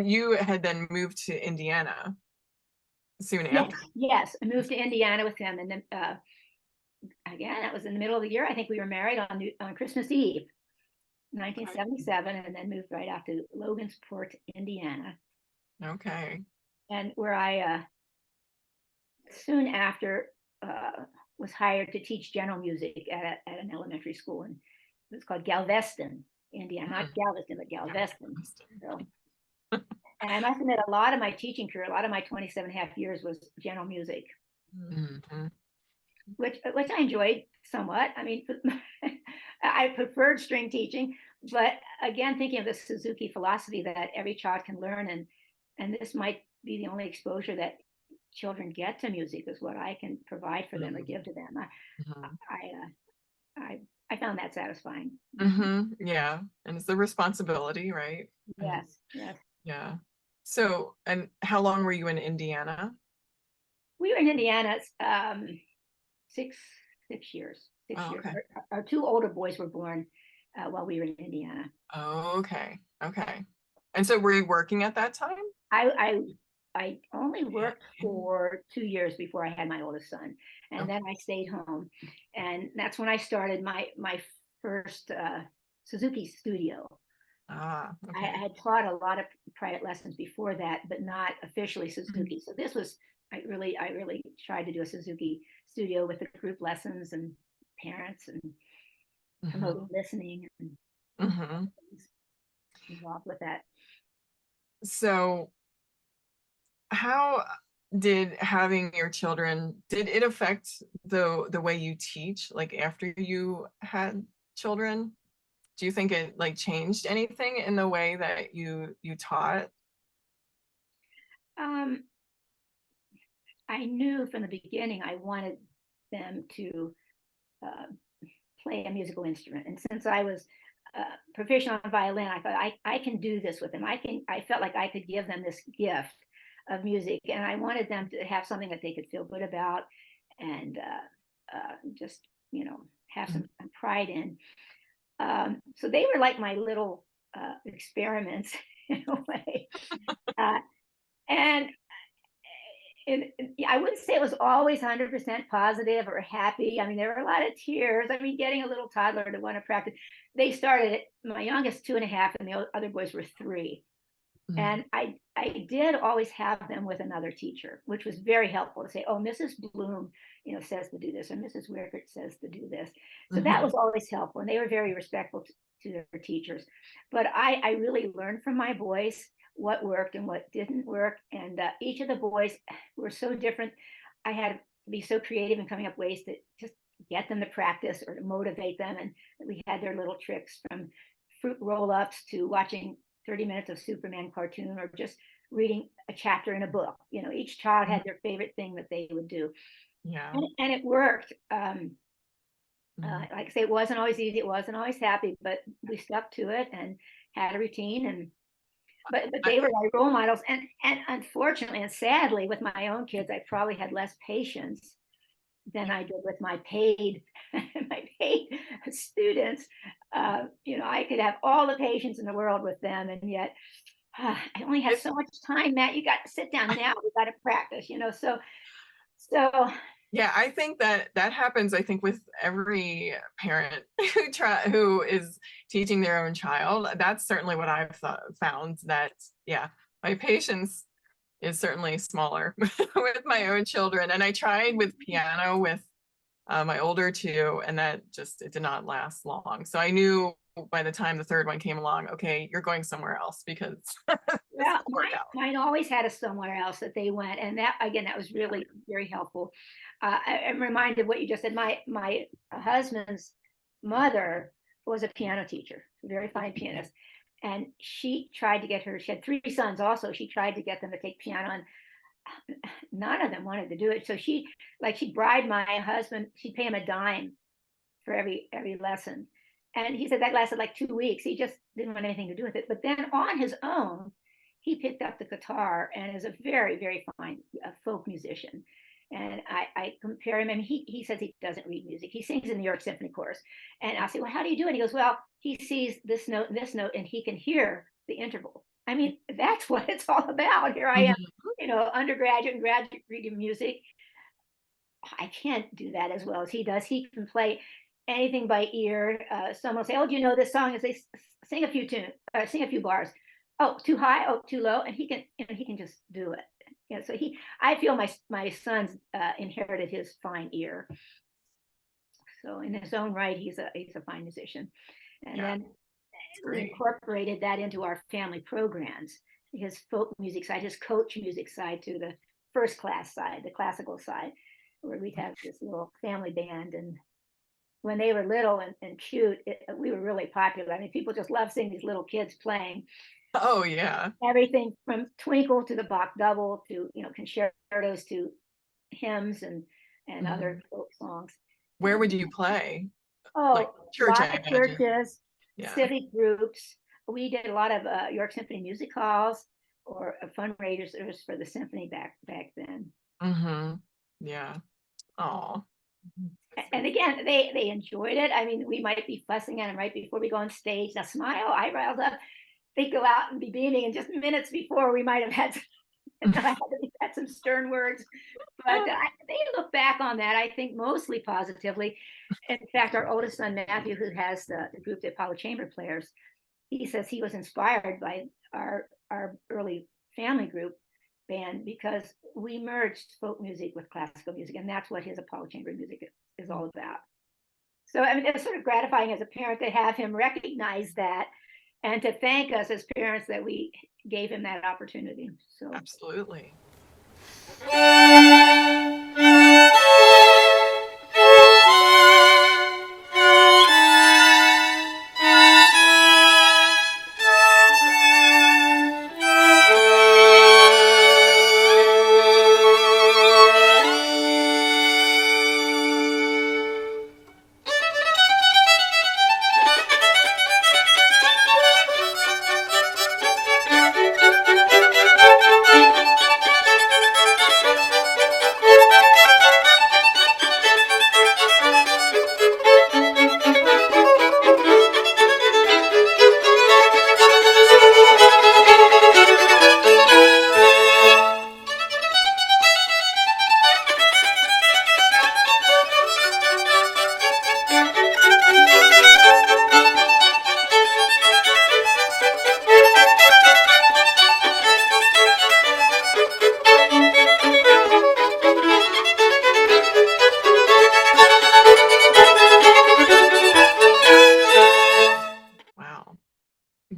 you had then moved to Indiana soon after. Yes, I moved to Indiana with him, and then again, that was in the middle of the year. I think we were married on Christmas Eve, 1977, and then moved right out to Logansport, Indiana. Okay. And where I soon after was hired to teach general music at an elementary school, and it was called Galveston, Indiana, not Galveston, but Galveston. So, and I must admit, a lot of my teaching career, a lot of my 27 and a half years was general music, which I enjoyed somewhat. I mean, I preferred string teaching, but again, thinking of the Suzuki philosophy that every child can learn, and this might be the only exposure that children get to music is what I can provide for them or give to them. I found that satisfying. Yeah, and it's the responsibility, right? Yes. Yeah. So, and how long were you in Indiana? We were in Indiana 6 years. 6 years. Okay. Our 2 older boys were born while we were in Indiana. Oh, okay. And so were you working at that time? I only worked for 2 years before I had my oldest son, and then I stayed home, and that's when I started my first Suzuki studio. Okay. I had taught a lot of private lessons before that, but not officially Suzuki. So this was I really tried to do a Suzuki studio with the group lessons and parents and promoting listening and involved with that. So how did having your children, did it affect the way you teach, like after you had children? Do you think it like changed anything in the way that you taught? I knew from the beginning I wanted them to play a musical instrument, and since I was proficient on violin, I thought I can do this with them. I felt like I could give them this gift of music, and I wanted them to have something that they could feel good about, and just have some pride in. So they were like my little experiments in a way, and I wouldn't say it was always 100% positive or happy. I mean, there were a lot of tears. I mean, getting a little toddler to want to practice. They started it, my youngest 2.5, and the other boys were 3. And I did always have them with another teacher, which was very helpful to say, oh, Mrs. Bloom, says to do this, or Mrs. Wichert says to do this. So that was always helpful. And they were very respectful to their teachers. But I really learned from my boys what worked and what didn't work. And each of the boys were so different. I had to be so creative in coming up ways to just get them to practice or to motivate them. And we had their little tricks, from fruit roll-ups to watching 30 minutes of Superman cartoon, or just reading a chapter in a book. Each child had their favorite thing that they would do. Yeah. And it worked. Like I say, it wasn't always easy. It wasn't always happy, but we stuck to it and had a routine. But they were my role models. And unfortunately and sadly, with my own kids, I probably had less patience than I did with my paid students. I could have all the patience in the world with them, and yet I only have so much time. Matt, you got to sit down now. We got to practice. So yeah, I think that happens, I think, with every parent who is teaching their own child. That's certainly what I've found, that, yeah, my patience is certainly smaller with my own children. And I tried with piano with my older 2, and that it did not last long. So I knew by the time the 3rd one came along, okay, you're going somewhere else, because yeah, mine always had us somewhere else that they went. And that, again, that was really very helpful. I'm reminded of what you just said. My husband's mother was a piano teacher, a very fine pianist. And she tried to get she had 3 sons also. She tried to get them to take piano, and none of them wanted to do it. So she'd bribe my husband. She'd pay him a dime for every lesson. And he said that lasted like 2 weeks. He just didn't want anything to do with it. But then on his own, he picked up the guitar and is a very, very fine folk musician. And I compare him, and he says he doesn't read music. He sings in the New York Symphony Chorus. And I say, well, how do you do it? And he goes, well, he sees this note, and he can hear the interval. I mean, that's what it's all about. Here I am, undergraduate and graduate reading music. I can't do that as well as he does. He can play anything by ear. Someone will say, oh, do you know this song? And they sing a few sing a few bars. Oh, too high, oh, too low. And he can just do it. So I feel my sons inherited his fine ear. So in his own right, he's a fine musician. And then we incorporated that into our family programs. His folk music side, his coach music side, to the first class side, the classical side, where we'd have this little family band. And when they were little and cute, we were really popular. I mean, people just love seeing these little kids playing. Oh yeah. Everything from Twinkle to the Bach Double to concertos to hymns and other folk songs. Where would you play? Oh, like church, lots of churches, civic groups. We did a lot of York Symphony music halls or fundraisers for the symphony back then. Yeah. Oh. And again, they enjoyed it. I mean, we might be fussing at them right before we go on stage. Now, smile, eyebrows up. They go out and be beaming, and just minutes before we might have had some stern words. But they look back on that, I think, mostly positively. In fact, our oldest son, Matthew, who has the group, the Apollo Chamber Players, he says he was inspired by our early family group band, because we merged folk music with classical music, and that's what his Apollo Chamber music is all about. So, I mean, it's sort of gratifying as a parent to have him recognize that, and to thank us as parents that we gave him that opportunity. So absolutely.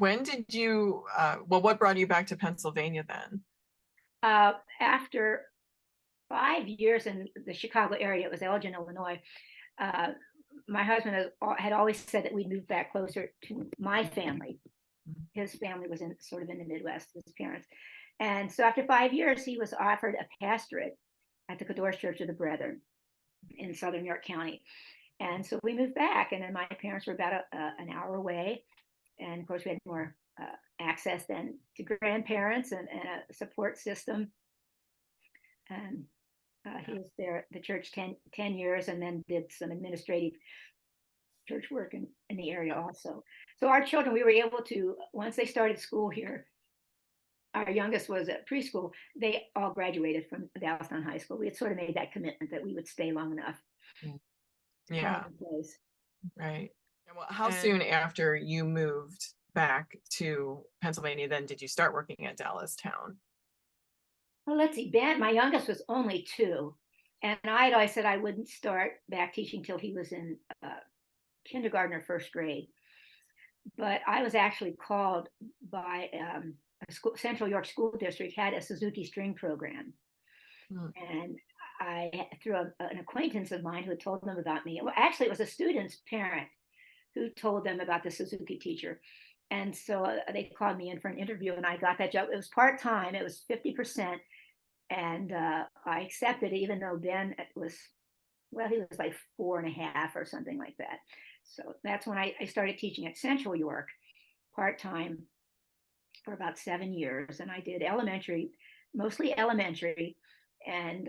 when did you, well, what brought you back to Pennsylvania then? After 5 years in the Chicago area, it was Elgin, Illinois. My husband had always said that we'd move back closer to my family. His family was sort of in the Midwest, his parents. And so after 5 years, he was offered a pastorate at the Cador's Church of the Brethren in Southern York County. And so we moved back, and then my parents were about an hour away. And of course, we had more access then to grandparents and a support system. And he was there at the church 10 years, and then did some administrative church work in the area also. So our children, we were able to, once they started school here, our youngest was at preschool, they all graduated from Dallastown High School. We had sort of made that commitment that we would stay long enough. Yeah. Place. Right. Well, how soon after you moved back to Pennsylvania then did you start working at Dallastown? Well, let's see, Ben, my youngest was only 2. And I always said I wouldn't start back teaching till he was in kindergarten or first grade. But I was actually called by Central York School District had a Suzuki string program. And I, through an acquaintance of mine who had told them about me, well, actually it was a student's parent who told them about the Suzuki teacher. And so they called me in for an interview, and I got that job. It was part-time, it was 50%. And I accepted it, even though Ben was, well, he was like 4.5 or something like that. So that's when I started teaching at Central York part-time for about 7 years. And I did elementary, mostly elementary, and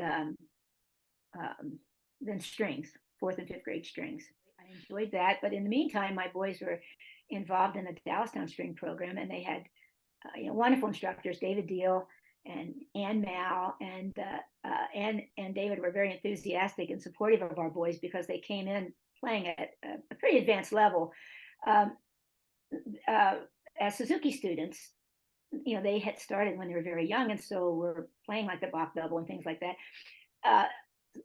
then strings, 4th and 5th grade strings. I enjoyed that. But in the meantime, my boys were involved in the Dallastown string program, and they had wonderful instructors, David Diehl and Moul, and David were very enthusiastic and supportive of our boys because they came in playing at a pretty advanced level. As Suzuki students, they had started when they were very young, and so were playing like the Bach double and things like that.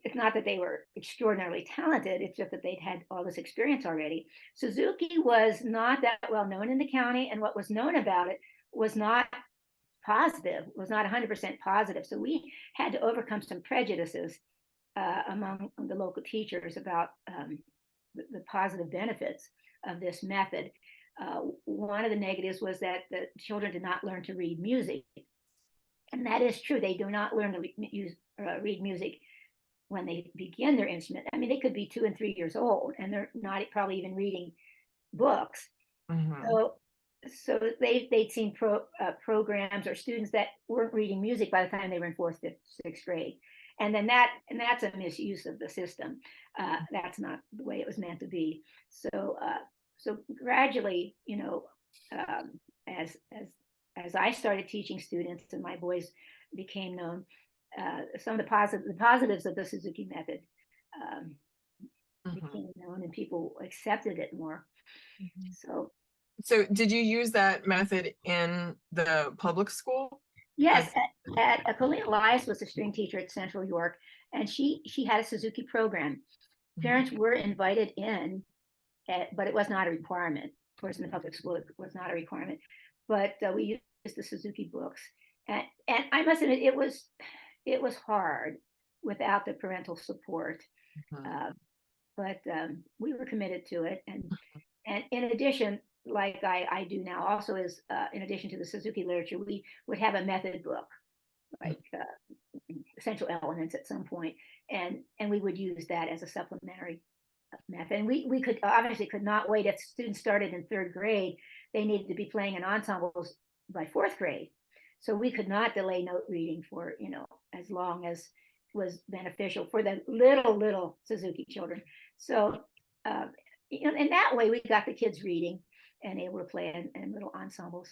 It's not that they were extraordinarily talented, it's just that they'd had all this experience already. Suzuki was not that well known in the county, and what was known about it was not positive, was not 100% positive. So we had to overcome some prejudices among the local teachers about the positive benefits of this method. One of the negatives was that the children did not learn to read music. And that is true. They do not learn to read music when they begin their instrument. I mean, they could be 2 and 3 years old, and they're not probably even reading books. So they'd seen programs or students that weren't reading music by the time they were in 4th, 5th, 6th grade. And then that's a misuse of the system. That's not the way it was meant to be. So gradually, as I started teaching students and my boys became known, some of the positives of the Suzuki method became known, and people accepted it more. So did you use that method in the public school? Yes, at Colleen Elias was a string teacher at Central York, and she had a Suzuki program. Parents were invited in, but it was not a requirement. Of course, in the public school, it was not a requirement. But we used the Suzuki books, and I must admit, it was hard without the parental support. But we were committed to it, and in addition, like I do now, also is in addition to the Suzuki literature, we would have a method book, like essential elements at some point, and we would use that as a supplementary method. And we could obviously could not wait. If students started in 3rd grade, they needed to be playing in ensembles by 4th grade, so we could not delay note reading for as long as was beneficial for the little Suzuki children. So in that way, we got the kids reading and able to play in little ensembles.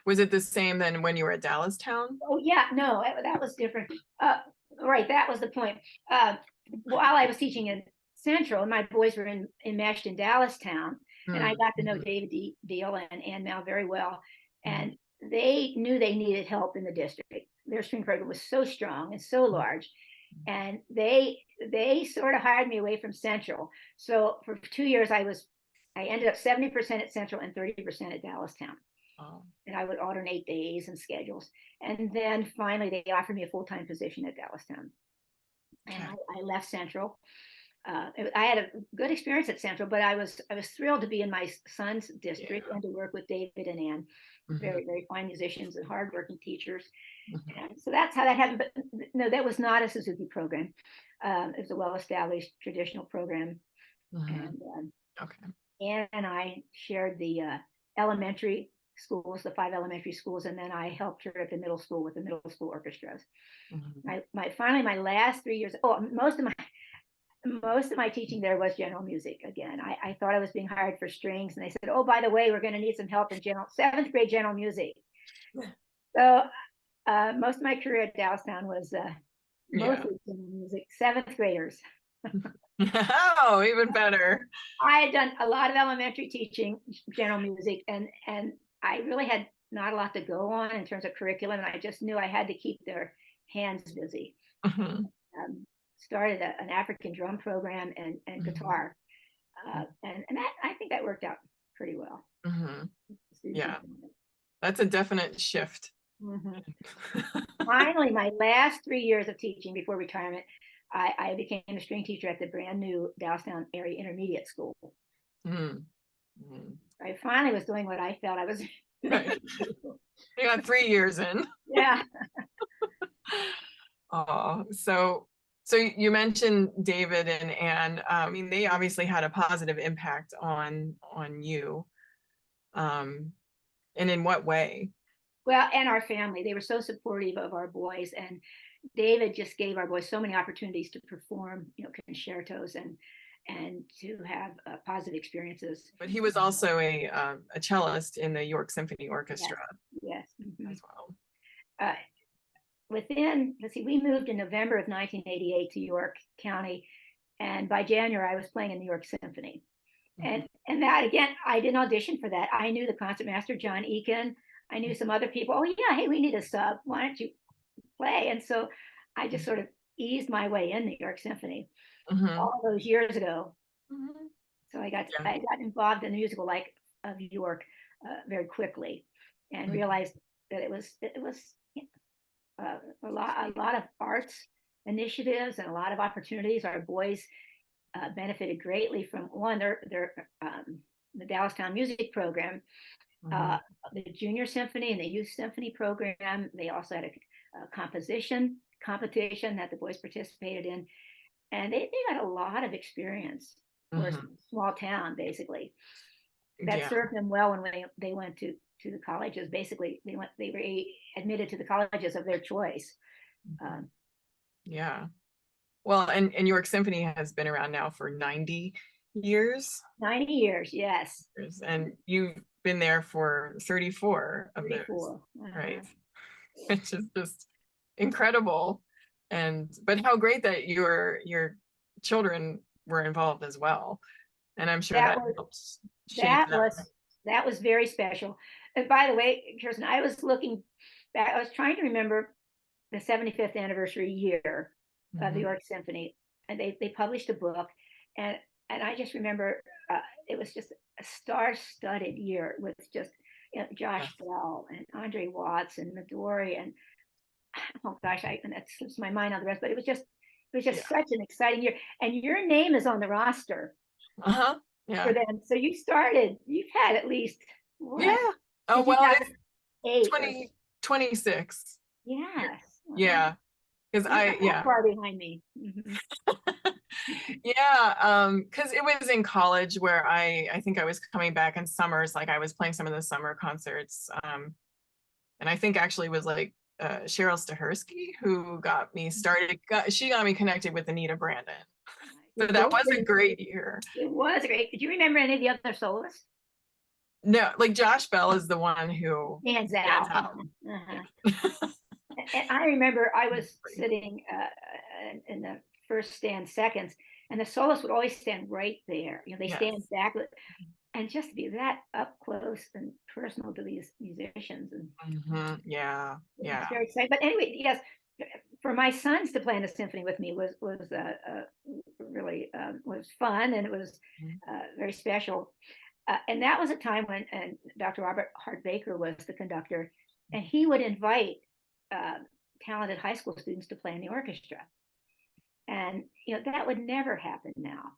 Was it the same then when you were at Dallastown? Oh yeah, no, that was different. Right, that was the point. While I was teaching in Central, and my boys were enmeshed in Dallastown, and I got to know David Diehl and Mal very well, and they knew they needed help in the district. Their string program was so strong and so large, and they sort of hired me away from Central. So for 2 years, I was I ended up 70% at Central and 30% at Dallastown. Oh. And I would alternate days and schedules. And then finally, they offered me a full-time position at Dallastown. And I left Central. I had a good experience at Central, but I was thrilled to be in my son's district and to work with David and Ann, very, very fine musicians and hardworking teachers. And so that's how that happened. But no, that was not a Suzuki program. It was a well-established traditional program. And Ann and I shared the elementary schools, the 5 elementary schools, and then I helped her at the middle school with the middle school orchestras. Finally, my last 3 years, most of my teaching there was general music. Again, I thought I was being hired for strings, and they said, oh, by the way, we're going to need some help in 7th grade general music. So most of my career at Dallastown was mostly general music, 7th graders. Oh, even better. I had done a lot of elementary teaching, general music, and I really had not a lot to go on in terms of curriculum, and I just knew I had to keep their hands busy. Started an African drum program and guitar, and that, I think that worked out pretty well. Yeah, that's a definite shift. Finally, my last 3 years of teaching before retirement, I became a string teacher at the brand new Dallastown Area Intermediate School. I finally was doing what I felt I was. Right. You got 3 years in. Yeah. Oh, so you mentioned David and Ann. I mean, they obviously had a positive impact on you. And in what way? Well, and our family, they were so supportive of our boys, and David just gave our boys so many opportunities to perform, concertos and to have positive experiences. But he was also a cellist in the York Symphony Orchestra. Yes. As well. We moved in November of 1988 to York County, and by January I was playing in the York Symphony. And that, again, I didn't audition for that. I knew the concertmaster, John Eakin. I knew some other people. Oh yeah, hey, we need a sub. Why don't you play? And so I just sort of eased my way in the York Symphony all those years ago. So I got involved in the musical life of York very quickly, and realized that it was a lot of arts initiatives and a lot of opportunities. Our boys benefited greatly from the Dallastown music program, the junior symphony and the youth symphony program. They also had a composition competition that the boys participated in, and they got a lot of experience for a small town, basically. That served them well when they went to the colleges. Basically, they were admitted to the colleges of their choice. Well, and York Symphony has been around now for 90 years. 90 years, yes. And you've been there for 34 of those, right? Which is just incredible. But how great that your children were involved as well. And I'm sure that helps shape that was very special. And by the way, Kirsten, I was looking back, I was trying to remember the 75th anniversary year of the York Symphony, and they published a book, and I just remember it was just a star-studded year with just Josh Bell and Andre Watts and Midori, and oh gosh, that slips my mind on the rest, but it was just such an exciting year. And your name is on the roster for them. So you've had at least oh well, it's 26. Yes. Yeah. Because far behind me. Because it was in college where I think I was coming back in summers, like I was playing some of the summer concerts, and I think actually was like Cheryl Stahersky who got me started. She got me connected with Anita Brandon. So that was a great year. It was great. Did you remember any of the other soloists? No, like Josh Bell is the one who stands out. And I remember I was sitting in the first stand seconds, and the soloists would always stand right there. They stand back, and just to be that up close and personal to these musicians. And it's very exciting. But anyway, yes, for my sons to play in the symphony with me was really was fun, and it was very special. And that was a time when and Dr. Robert Hart Baker was the conductor, and he would invite talented high school students to play in the orchestra. And that would never happen now.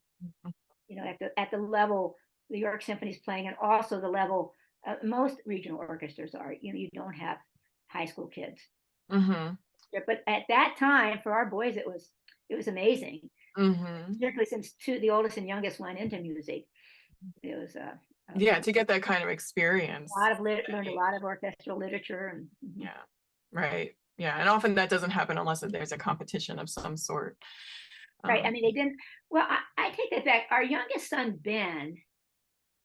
At the level the York Symphony is playing, and also the level most regional orchestras are. You don't have high school kids. Mm-hmm. But at that time, for our boys, it was amazing. Mm-hmm. Particularly since the oldest and youngest went into music. It was yeah, to get that kind of experience. Learned a lot of orchestral literature and yeah, right. Yeah, and often that doesn't happen unless there's a competition of some sort. Right. I mean, they didn't. Well, I take that back. Our youngest son Ben,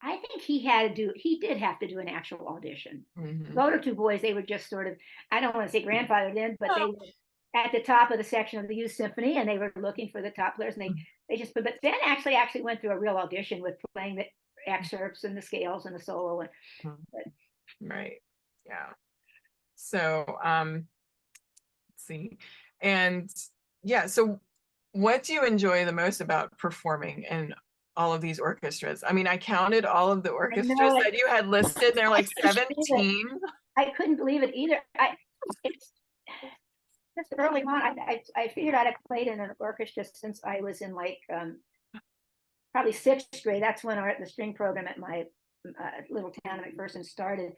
I think he did have to do an actual audition. Mm-hmm. The older two boys, they were just sort of, I don't want to say grandfathered in, but they Oh. were at the top of the section of the youth symphony, and they were looking for the top players, and they just. But Ben actually went through a real audition with playing the excerpts and the scales and the solo. Right. Yeah. So let's see. And yeah, so what do you enjoy the most about performing in all of these orchestras? I mean, I counted all of the orchestras that you had listed. They're like 17. I couldn't believe it either. It's just early on. I figured I'd played in an orchestra since I was in like probably 6th grade. That's when the string program at my little town of McPherson started.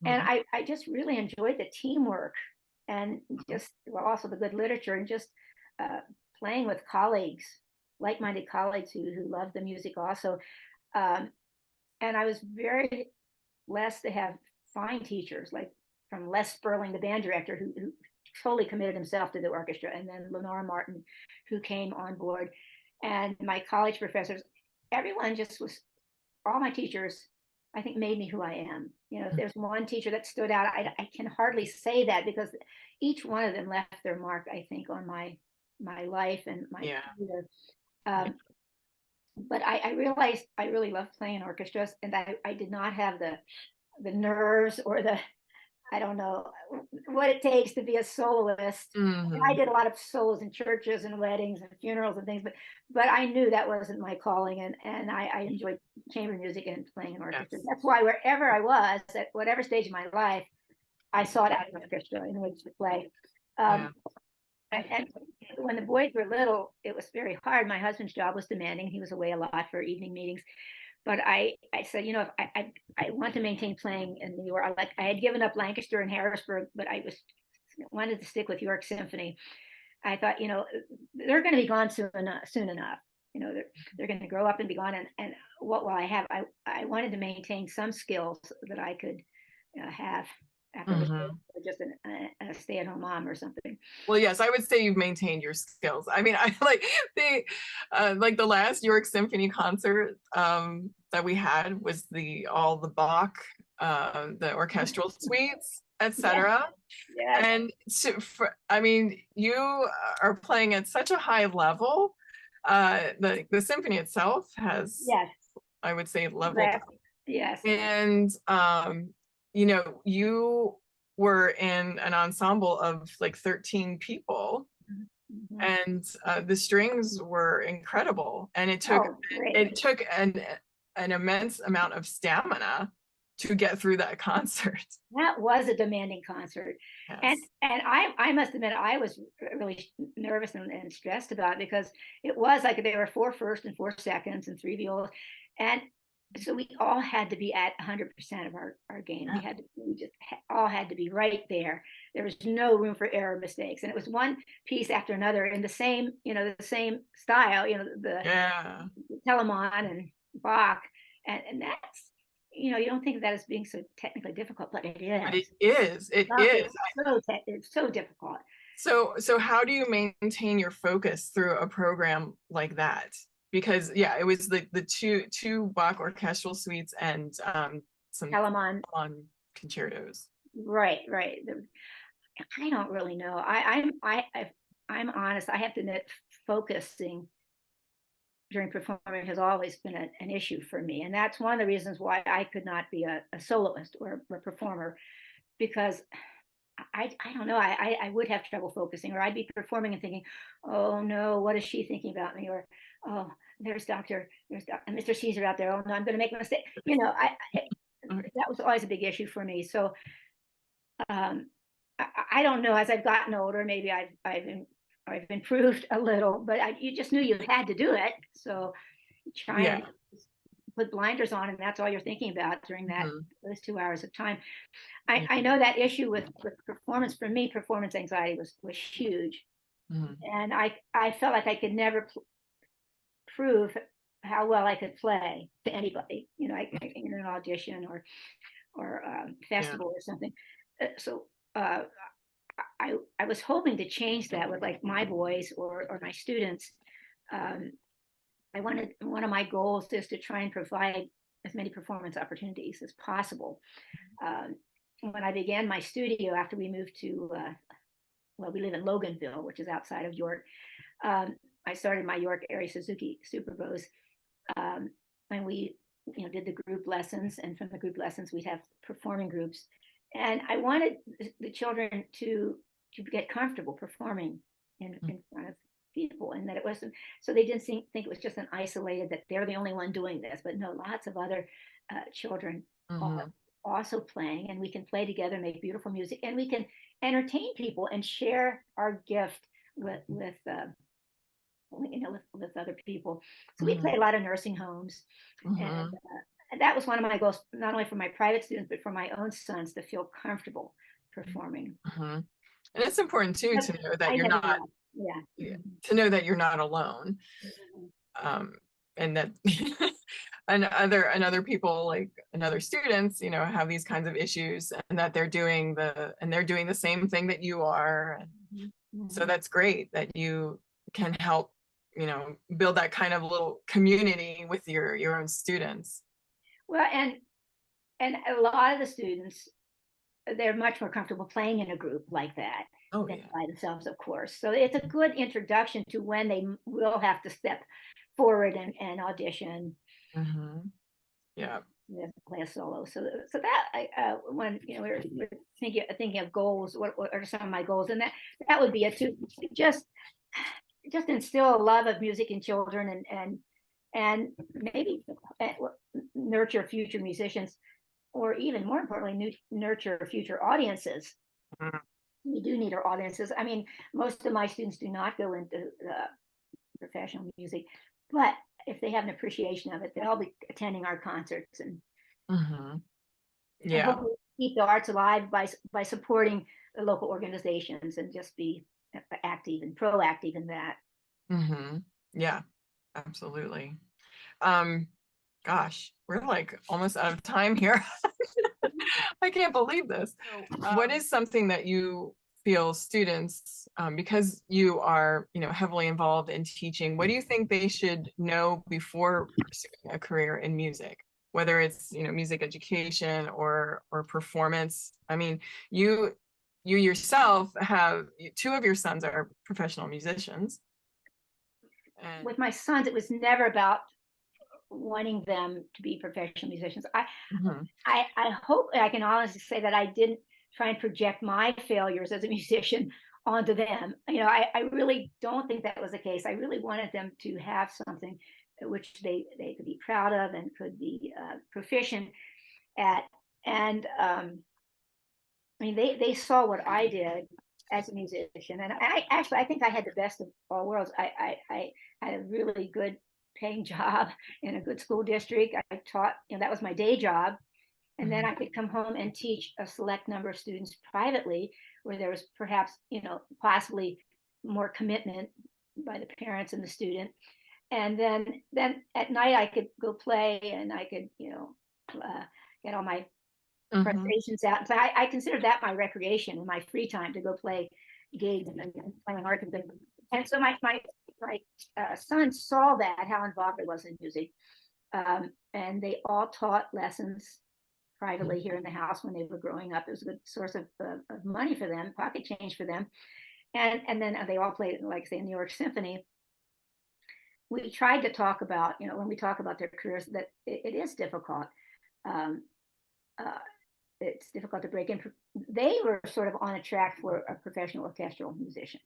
Mm-hmm. And I just really enjoyed the teamwork and just also the good literature and just playing with colleagues, like-minded colleagues who loved the music also. And I was very blessed to have fine teachers, like from Les Sperling, the band director, who totally committed himself to the orchestra, and then Lenora Martin, who came on board, and my college professors. Everyone just was, all my teachers, I think, made me who I am. If there's one teacher that stood out, I can hardly say that because each one of them left their mark, I think, on my life and my career. But I realized I really loved playing orchestras, and I did not have the nerves or I don't know what it takes to be a soloist. Mm-hmm. I did a lot of solos in churches and weddings and funerals and things, but I knew that wasn't my calling, and I enjoyed chamber music and playing an orchestra. Yes. That's why wherever I was, at whatever stage of my life, I sought out an orchestra in which to play. And when the boys were little, it was very hard. My husband's job was demanding. He was away a lot for evening meetings. But I said, if I want to maintain playing in New York. I had given up Lancaster and Harrisburg, but I wanted to stick with York Symphony. I thought, they're going to be gone soon enough. They're going to grow up and be gone. And what will I have? I wanted to maintain some skills that I could have after just a stay-at-home mom or something. Well, yes, I would say you've maintained your skills. I mean, I like the last York Symphony concert that we had was all the Bach, the orchestral suites, etc. Yes. And I mean, you are playing at such a high level. The symphony itself has, I would say, leveled up. Yes. And you were in an ensemble of like 13 people, and the strings were incredible, and it took an immense amount of stamina to get through that concert. That was a demanding concert. Yes. And I must admit, I was really nervous and stressed about it because it was like there were 4 first and 4 seconds and 3 violas, and so we all had to be at 100% of our game. We just all had to be right there. There was no room for error, mistakes, and it was one piece after another in the same style. The Telemann and Bach, and that's you don't think of that as being so technically difficult, but it is. But it is. It's so difficult. So how do you maintain your focus through a program like that? Because it was the two Bach orchestral suites and some Telemann concertos. Right. I don't really know. I'm honest. I have to admit, focusing during performing has always been an issue for me, and that's one of the reasons why I could not be a soloist or a performer, because I don't know. I would have trouble focusing, or I'd be performing and thinking, oh no, what is she thinking about me? Or oh, there's Mr. Caesar out there. Oh no, I'm going to make a mistake. That was always a big issue for me. So I don't know. As I've gotten older, maybe I've improved a little, but you just knew you had to do it. So try and put blinders on, and that's all you're thinking about during those 2 hours of time. I know that issue with performance, for me, performance anxiety was huge. And I felt like I could never prove how well I could play to anybody, in an audition or festival or something. So I was hoping to change that with like my boys or my students. One of my goals is to try and provide as many performance opportunities as possible. When I began my studio after we moved to, we live in Loganville, which is outside of York. I started my York area Suzuki Superbos, and we, did the group lessons, and from the group lessons we'd have performing groups, and I wanted the children to get comfortable performing in front of people, and that it wasn't, so they didn't think it was just an isolated, that they're the only one doing this, but no, lots of other children are also playing, and we can play together, make beautiful music, and we can entertain people and share our gift with other people. So we played a lot of nursing homes, and that was one of my goals, not only for my private students, but for my own sons, to feel comfortable performing. And it's important too to know that you're not, to know that you're not alone, and that and other people, like, and other students, have these kinds of issues, and that they're doing the same thing that you are. So that's great that you can help, build that kind of little community with your own students. Well, and a lot of the students, they're much more comfortable playing in a group like that than by themselves, of course. So it's a good introduction to when they will have to step forward and audition. Play a solo. So that when we're thinking of goals, what are some of my goals, and that would be to just instill a love of music in children, and maybe nurture future musicians, or even more importantly, nurture future audiences. We do need our audiences. I mean, most of my students do not go into professional music, but if they have an appreciation of it, they'll be attending our concerts, and and hopefully keep the arts alive by supporting the local organizations, and just be active and proactive in that. Yeah, absolutely. Gosh, we're like almost out of time here. I can't believe this. What is something that you feel students, because you are, heavily involved in teaching, what do you think they should know before pursuing a career in music, whether it's, music education or performance? I mean, you yourself have 2 of your sons are professional musicians. And with my sons, it was never about wanting them to be professional musicians. I hope I can honestly say that I didn't try and project my failures as a musician onto them. I really don't think that was the case. I really wanted them to have something which they could be proud of and could be proficient at. And I mean, they saw what I did as a musician, and I think I had the best of all worlds. I had a really good paying job in a good school district. I taught, that was my day job. And then I could come home and teach a select number of students privately, where there was perhaps, possibly more commitment by the parents and the student. And then at night I could go play, and I could, get all my frustrations out. So I consider that my recreation and my free time, to go play gigs and playing art and things. And so my son saw that, how involved I was in music, and they all taught lessons privately here in the house when they were growing up. It was a good source of money for them, pocket change for them, and then they all played, like say, in New York Symphony. We tried to talk about, when we talk about their careers, that it is difficult. It's difficult to break in. They were sort of on a track for a professional orchestral musician.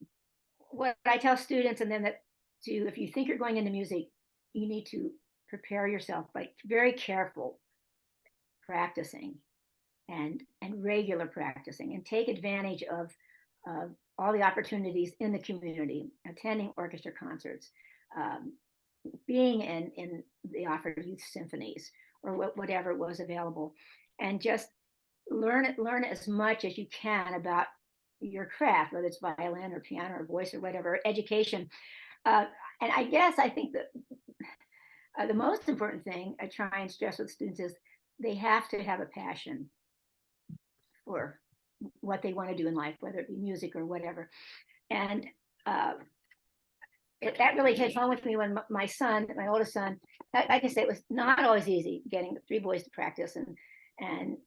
What I tell students, and then that if you think you're going into music, you need to prepare yourself by very careful practicing and regular practicing, and take advantage of all the opportunities in the community, attending orchestra concerts, being in the offered youth symphonies, or whatever was available, and just learn as much as you can about your craft, whether it's violin or piano or voice or whatever, education. And I think that the most important thing I try and stress with students is they have to have a passion for what they want to do in life, whether it be music or whatever. And that really hit home with me when my oldest son, like I say, it was not always easy getting the three boys to practice. And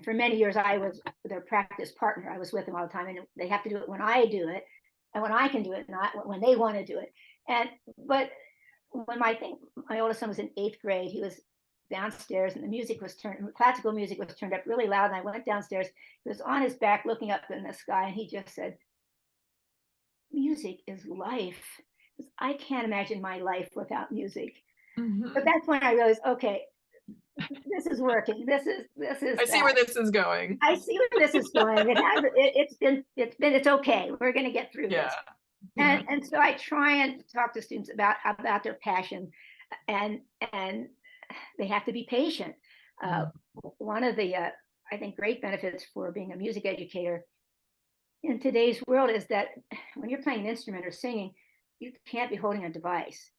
for many years, I was their practice partner. I was with them all the time, and they have to do it when I do it, and when I can do it, not when they want to do it. But when my oldest son was in 8th grade, he was downstairs, and classical music was turned up really loud. And I went downstairs. He was on his back looking up in the sky, and he just said, "Music is life. I can't imagine my life without music." Mm-hmm. But that's when I realized, okay, this is working. This is. I see where this is going. I see where this is going. It's okay. We're going to get through this. And so I try and talk to students about their passion, and they have to be patient. One of the I think great benefits for being a music educator in today's world is that when you're playing an instrument or singing, you can't be holding a device,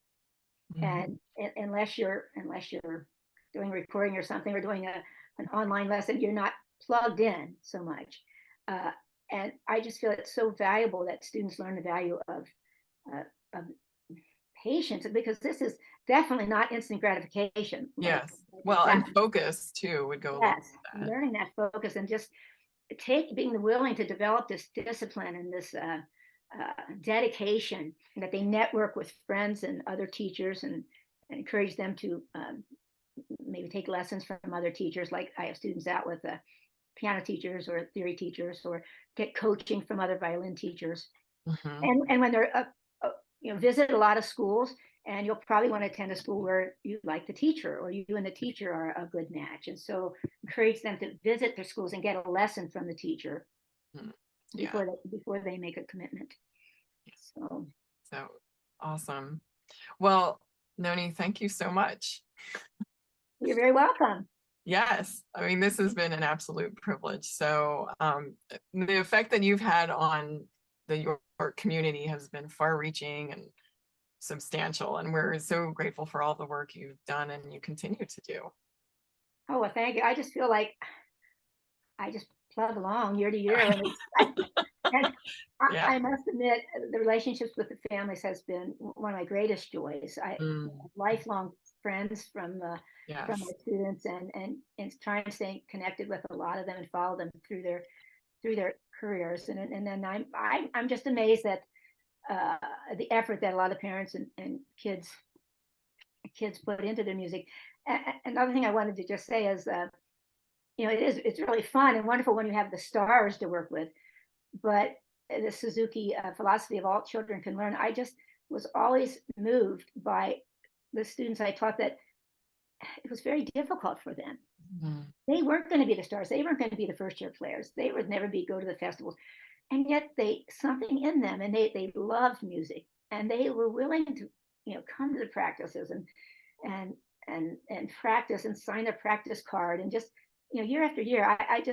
and unless you're doing recording or something, or doing an online lesson, you're not plugged in so much. And I just feel it's so valuable that students learn the value of patience, because this is definitely not instant gratification. Yes. Well, and focus too would go along with that. Learning that focus, and just being willing to develop this discipline and this dedication, and that they network with friends and other teachers, and encourage them to maybe take lessons from other teachers. Like I have students out with piano teachers or theory teachers, or get coaching from other violin teachers. And when they're visit a lot of schools, and you'll probably want to attend a school where you like the teacher, or you and the teacher are a good match. And so encourage them to visit their schools and get a lesson from the teacher before they make a commitment. So awesome. Well, Nonie, thank you so much. You're very welcome. Yes, I mean, this has been an absolute privilege. So the effect that you've had on the York community has been far-reaching and substantial, and we're so grateful for all the work you've done and you continue to do. Oh, well, thank you. I just feel like I just plug along year to year. I must admit, the relationships with the families has been one of my greatest joys. I lifelong friends from my students, and trying to stay connected with a lot of them and follow them through their careers. And then I'm just amazed at the effort that a lot of parents and kids put into their music. Another thing I wanted to just say is, it's really fun and wonderful when you have the stars to work with, but the Suzuki philosophy of all children can learn. I just was always moved by the students I taught, that it was very difficult for them. They weren't going to be the stars. They weren't going to be the first year players. They would never go to the festivals. And yet something in them, and they loved music, and they were willing to, come to the practices and practice and sign a practice card, and just, year after year. I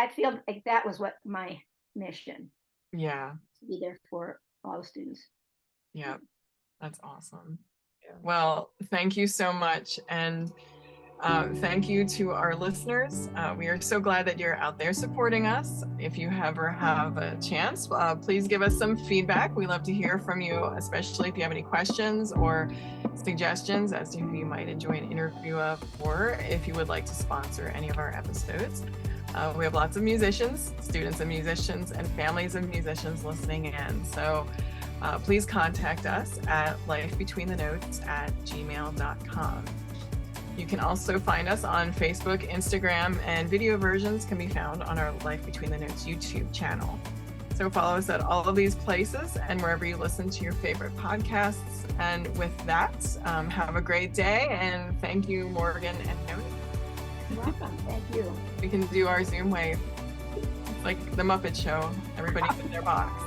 feel like that was what my mission. Yeah. To be there for all the students. Yeah, that's awesome. Well, thank you so much. And thank you to our listeners. We are so glad that you're out there supporting us. If you ever have a chance, please give us some feedback. We love to hear from you, especially if you have any questions or suggestions as to who you might enjoy an interview of, or if you would like to sponsor any of our episodes. We have lots of musicians, students of musicians, and families of musicians listening in. So please contact us at lifebetweenthenotes@gmail.com. You can also find us on Facebook, Instagram, and video versions can be found on our Life Between the Notes YouTube channel. So follow us at all of these places and wherever you listen to your favorite podcasts. And with that, have a great day. And thank you, Morgan and Nonie. You're welcome. Thank you. We can do our Zoom wave. It's like the Muppet Show. Everybody in their box.